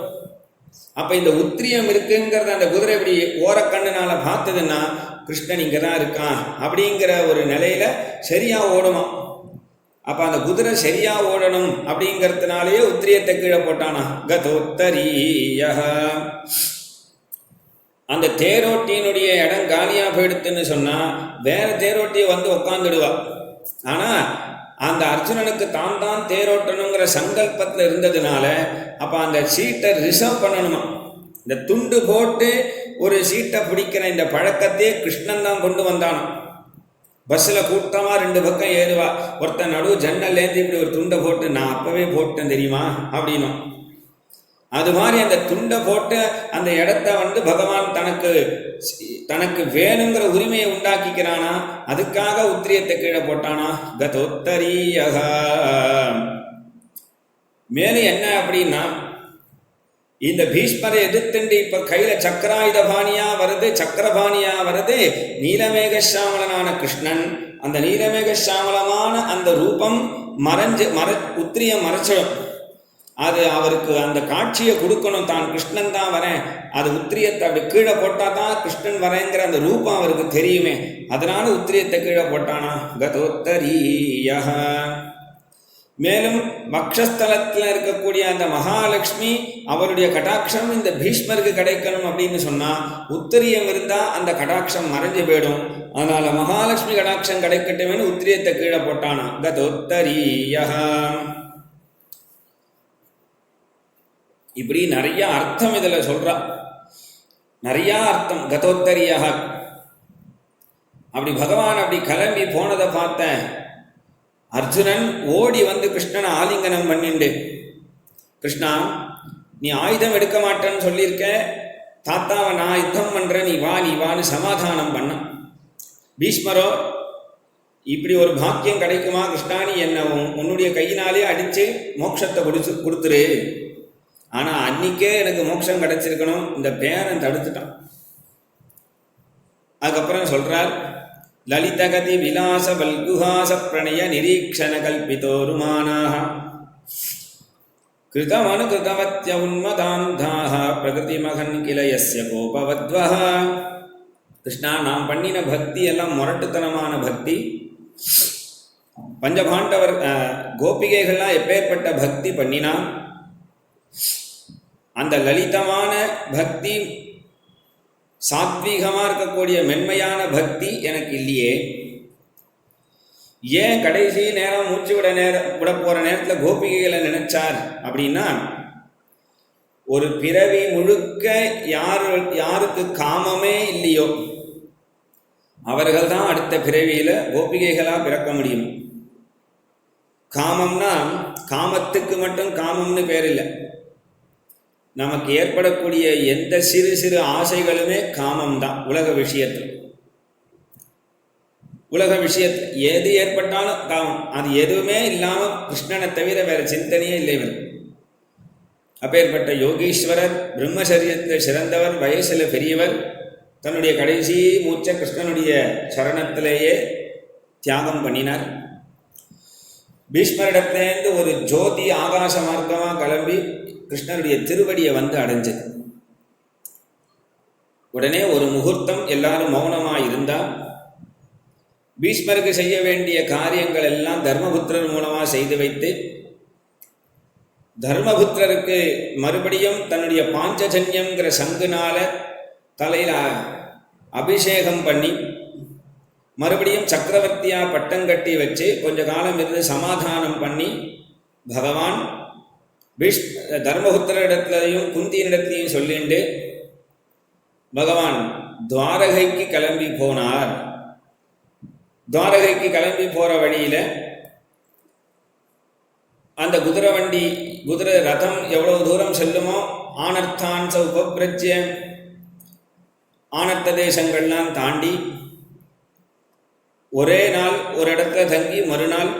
அப்ப இந்த உத்திரியம் இருக்குங்கிறத அந்த குதிரை இப்படி ஓரக்கண்ணுனால பார்த்ததுன்னா கிருஷ்ணன் இங்கே தான் இருக்கான் அப்படிங்கிற ஒரு நிலையில சரியா ஓடுமா. அப்ப அந்த குதிரை சரியா ஓடணும் அப்படிங்கிறதுனாலேயே உத்திரியத்தை கீழே போட்டானா. கதோத்தரீயஹ. அந்த தேரோட்டியினுடைய இடம் காலியா போயிடுத்துன்னு சொன்னா வேற தேரோட்டியை வந்து உட்காந்துடுவா. ஆனா அந்த அர்ஜுனனுக்கு தான் தேரோட்டணுங்கிற சங்கல்பத்தில் இருந்ததுனால அப்ப அந்த சீட்டை ரிசர்வ் பண்ணணுமா. இந்த துண்டு போட்டு ஒரு சீட்டை பிடிக்கிற இந்த பழக்கத்தையே கிருஷ்ணன் தான் கொண்டு வந்தானோ. பஸ்ஸில் கூட்டமாக 2 பக்கம் ஏறுவா, ஒருத்தன் நடுவு ஜன்னல்லேருந்து இப்படி ஒரு துண்டை போட்டு நான் அப்பவே போட்டேன் தெரியுமா அப்படின்னும். அது மாதிரி அந்த துண்டை போட்டு அந்த இடத்த வந்து பகவான் தனக்கு வேணுங்கிற உரிமையை உண்டாக்கிக்கிறானா. அதுக்காக உத்திரியத்தை கீழே போட்டானா. கதோத்தரீயஹ. மேலும் என்ன அப்படின்னா, இந்த பீஷ்மரை எதிர்த்துண்டு இப்ப கையில சக்கராயுதபாணியா வருது நீலமேகசாமலனான கிருஷ்ணன். அந்த நீலமேகசாமலமான அந்த ரூபம் உத்திரியம் மறைச்சிடும். அது அவருக்கு அந்த காட்சியை கொடுக்கணும், தான் கிருஷ்ணன் தான் வரேன், அது உத்திரியத்தை அப்படி கீழே போட்டா தான் கிருஷ்ணன் வரேங்கிற அந்த ரூபம் அவருக்கு தெரியுமே. அதனால உத்திரியத்தை கீழே போட்டானா. கதோத்தரீயஹ. மேலும் வக்ஷஸ்தலத்தில் இருக்கக்கூடிய அந்த மகாலட்சுமி அவருடைய கடாட்சம் இந்த பீஷ்மருக்கு கிடைக்கணும் அப்படின்னு சொன்னா உத்திரியம் இருந்தா அந்த கடாட்சம் மறைஞ்சு போயிடும். அதனால மகாலட்சுமி கடாட்சம் கிடைக்கட்டும்னு உத்திரியத்தை கீழே போட்டானா. கதோத்தரீயஹ. இப்படி நிறைய அர்த்தம் இதுல சொல்றா. நிறைய அர்த்தம். கதோத்தரீயஹ. அப்படி பகவான் அப்படி கிளம்பி போனதை பார்த்தேன். அர்ஜுனன் ஓடி வந்து கிருஷ்ணனை ஆலிங்கனம் பண்ணிண்டு, கிருஷ்ணா நீ ஆயுதம் எடுக்க மாட்டேன்னு சொல்லியிருக்க, தாத்தாவை நான் யுத்தம் பண்றேன், நீ வான்னு சமாதானம் பண்ண. பீஷ்மரோ இப்படி ஒரு பாக்கியம் கிடைக்குமா கிருஷ்ணா, நீ என்ன உன்னுடைய கையினாலே அடிச்சு மோட்சத்தை கொடுத்துரு. ஆனா அன்னைக்கே எனக்கு மோட்சம் கிடைச்சிருக்கணும், இந்த பேரன் தடுத்துட்டான். அதுக்கப்புறம் சொல்றார், லலிதகதி விலாச வல்குஹாச பிரணய நிரீக்ஷண கல்பிதோருமானாஹ கிருதமனு கிருதவத்ய உன்மதாந்தாஹ பிரகிருதி மகன் கிளயஸ்ய கோபவத்வஹ. கிருஷ்ணா நாம் பண்ணின பக்தி எல்லாம் முரட்டுத்தனமான பக்தி. பஞ்சபாண்டவர் கோபிகைகள்லாம் எப்பேற்பட்ட பக்தி பண்ணினா, அந்த லலிதமான பக்தி சாத்வீகமாக இருக்கக்கூடிய மென்மையான பக்தி எனக்கு இல்லையே. ஏன் கடைசி நேரம் மூச்சு விட போகிற நேரத்தில் கோபிகைகளை நினைச்சார் அப்படின்னா, ஒரு பிறவி முழுக்க யாருக்கு காமமே இல்லையோ அவர்கள் தான் அடுத்த பிறவியில் கோபிகைகளாக பிறக்க முடியும். காமம்னா காமத்துக்கு மட்டும் காமம்னு பேர் இல்லை. நமக்கு ஏற்படக்கூடிய எந்த சிறு சிறு ஆசைகளுமே காமம்தான். உலக விஷயத்தில் எது ஏற்பட்டாலும் காமம். அது எதுவுமே இல்லாமல் கிருஷ்ணனை தவிர வேறு சிந்தனையே இல்லை இவர். அப்பேற்பட்ட யோகீஸ்வரர், பிரம்மசரியத்தில் சிறந்தவர், வயசில் பெரியவர், தன்னுடைய கடைசி மூச்சை கிருஷ்ணனுடைய சரணத்திலேயே தியாகம் பண்ணினார். பீஷ்மரிடத்திலேருந்து ஒரு ஜோதி ஆகாச மார்க்கமாக கிளம்பி கிருஷ்ணனுடைய திருவடியை வந்து அடைஞ்சது. உடனே ஒரு முகூர்த்தம் எல்லாரும் மௌனமாக இருந்தால், பீஷ்மருக்கு செய்ய வேண்டிய காரியங்கள் எல்லாம் தர்மபுத்திரர் மூலமாக செய்து வைத்து, தர்மபுத்திரருக்கு மறுபடியும் தன்னுடைய பாஞ்சஜன்யம்ங்கிற சங்குனால தலையில் அபிஷேகம் பண்ணி மறுபடியும் சக்கரவர்த்தியா பட்டம் கட்டி வச்சு கொஞ்ச காலம் இருந்து சமாதானம் பண்ணி, பகவான் தர்மபுத்திரிடத்திலையும் குந்தியினிடத்திலையும் சொல்லிண்டு பகவான் துவாரகைக்கு கிளம்பி போனார். துவாரகைக்கு கிளம்பி போகிற வழியில் அந்த குதிரை ரதம் எவ்வளவு தூரம் செல்லுமோ ஆனர்த்தான் உபபிரஜ்ய ஆனர்த்த தேசங்கள்லாம் தாண்டி ஒரே நாள் ஒரு இடத்துல தங்கி மறுநாள்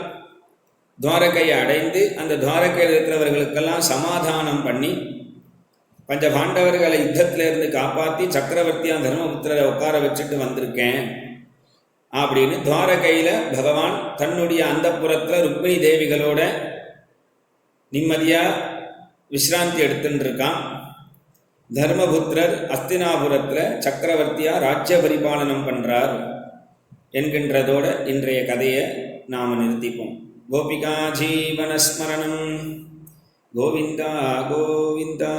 துவாரகையை அடைந்து அந்த துவாரகையில் இருக்கிறவர்களுக்கெல்லாம் சமாதானம் பண்ணி பஞ்ச பாண்டவர்களை யுத்தத்திலிருந்து காப்பாற்றி சக்கரவர்த்தியாக தர்மபுத்திரரை உட்கார வச்சுட்டு வந்திருக்கேன் அப்படின்னு துவாரகையில் பகவான் தன்னுடைய அந்தப்புறத்தில் ருக்மிணி தேவிகளோட நிம்மதியாக விஸ்ராந்தி எடுத்துட்டு இருக்கான். தர்மபுத்திரர் அஸ்தினாபுரத்தில் சக்கரவர்த்தியாக ராஜ்ய பரிபாலனம் பண்ணுறார் என்கின்றதோடு இன்றைய கதையை நாம் நிறுத்திப்போம். கோபிகா ஜீவனஸ்மரணம். கோவிந்தா கோவிந்தா.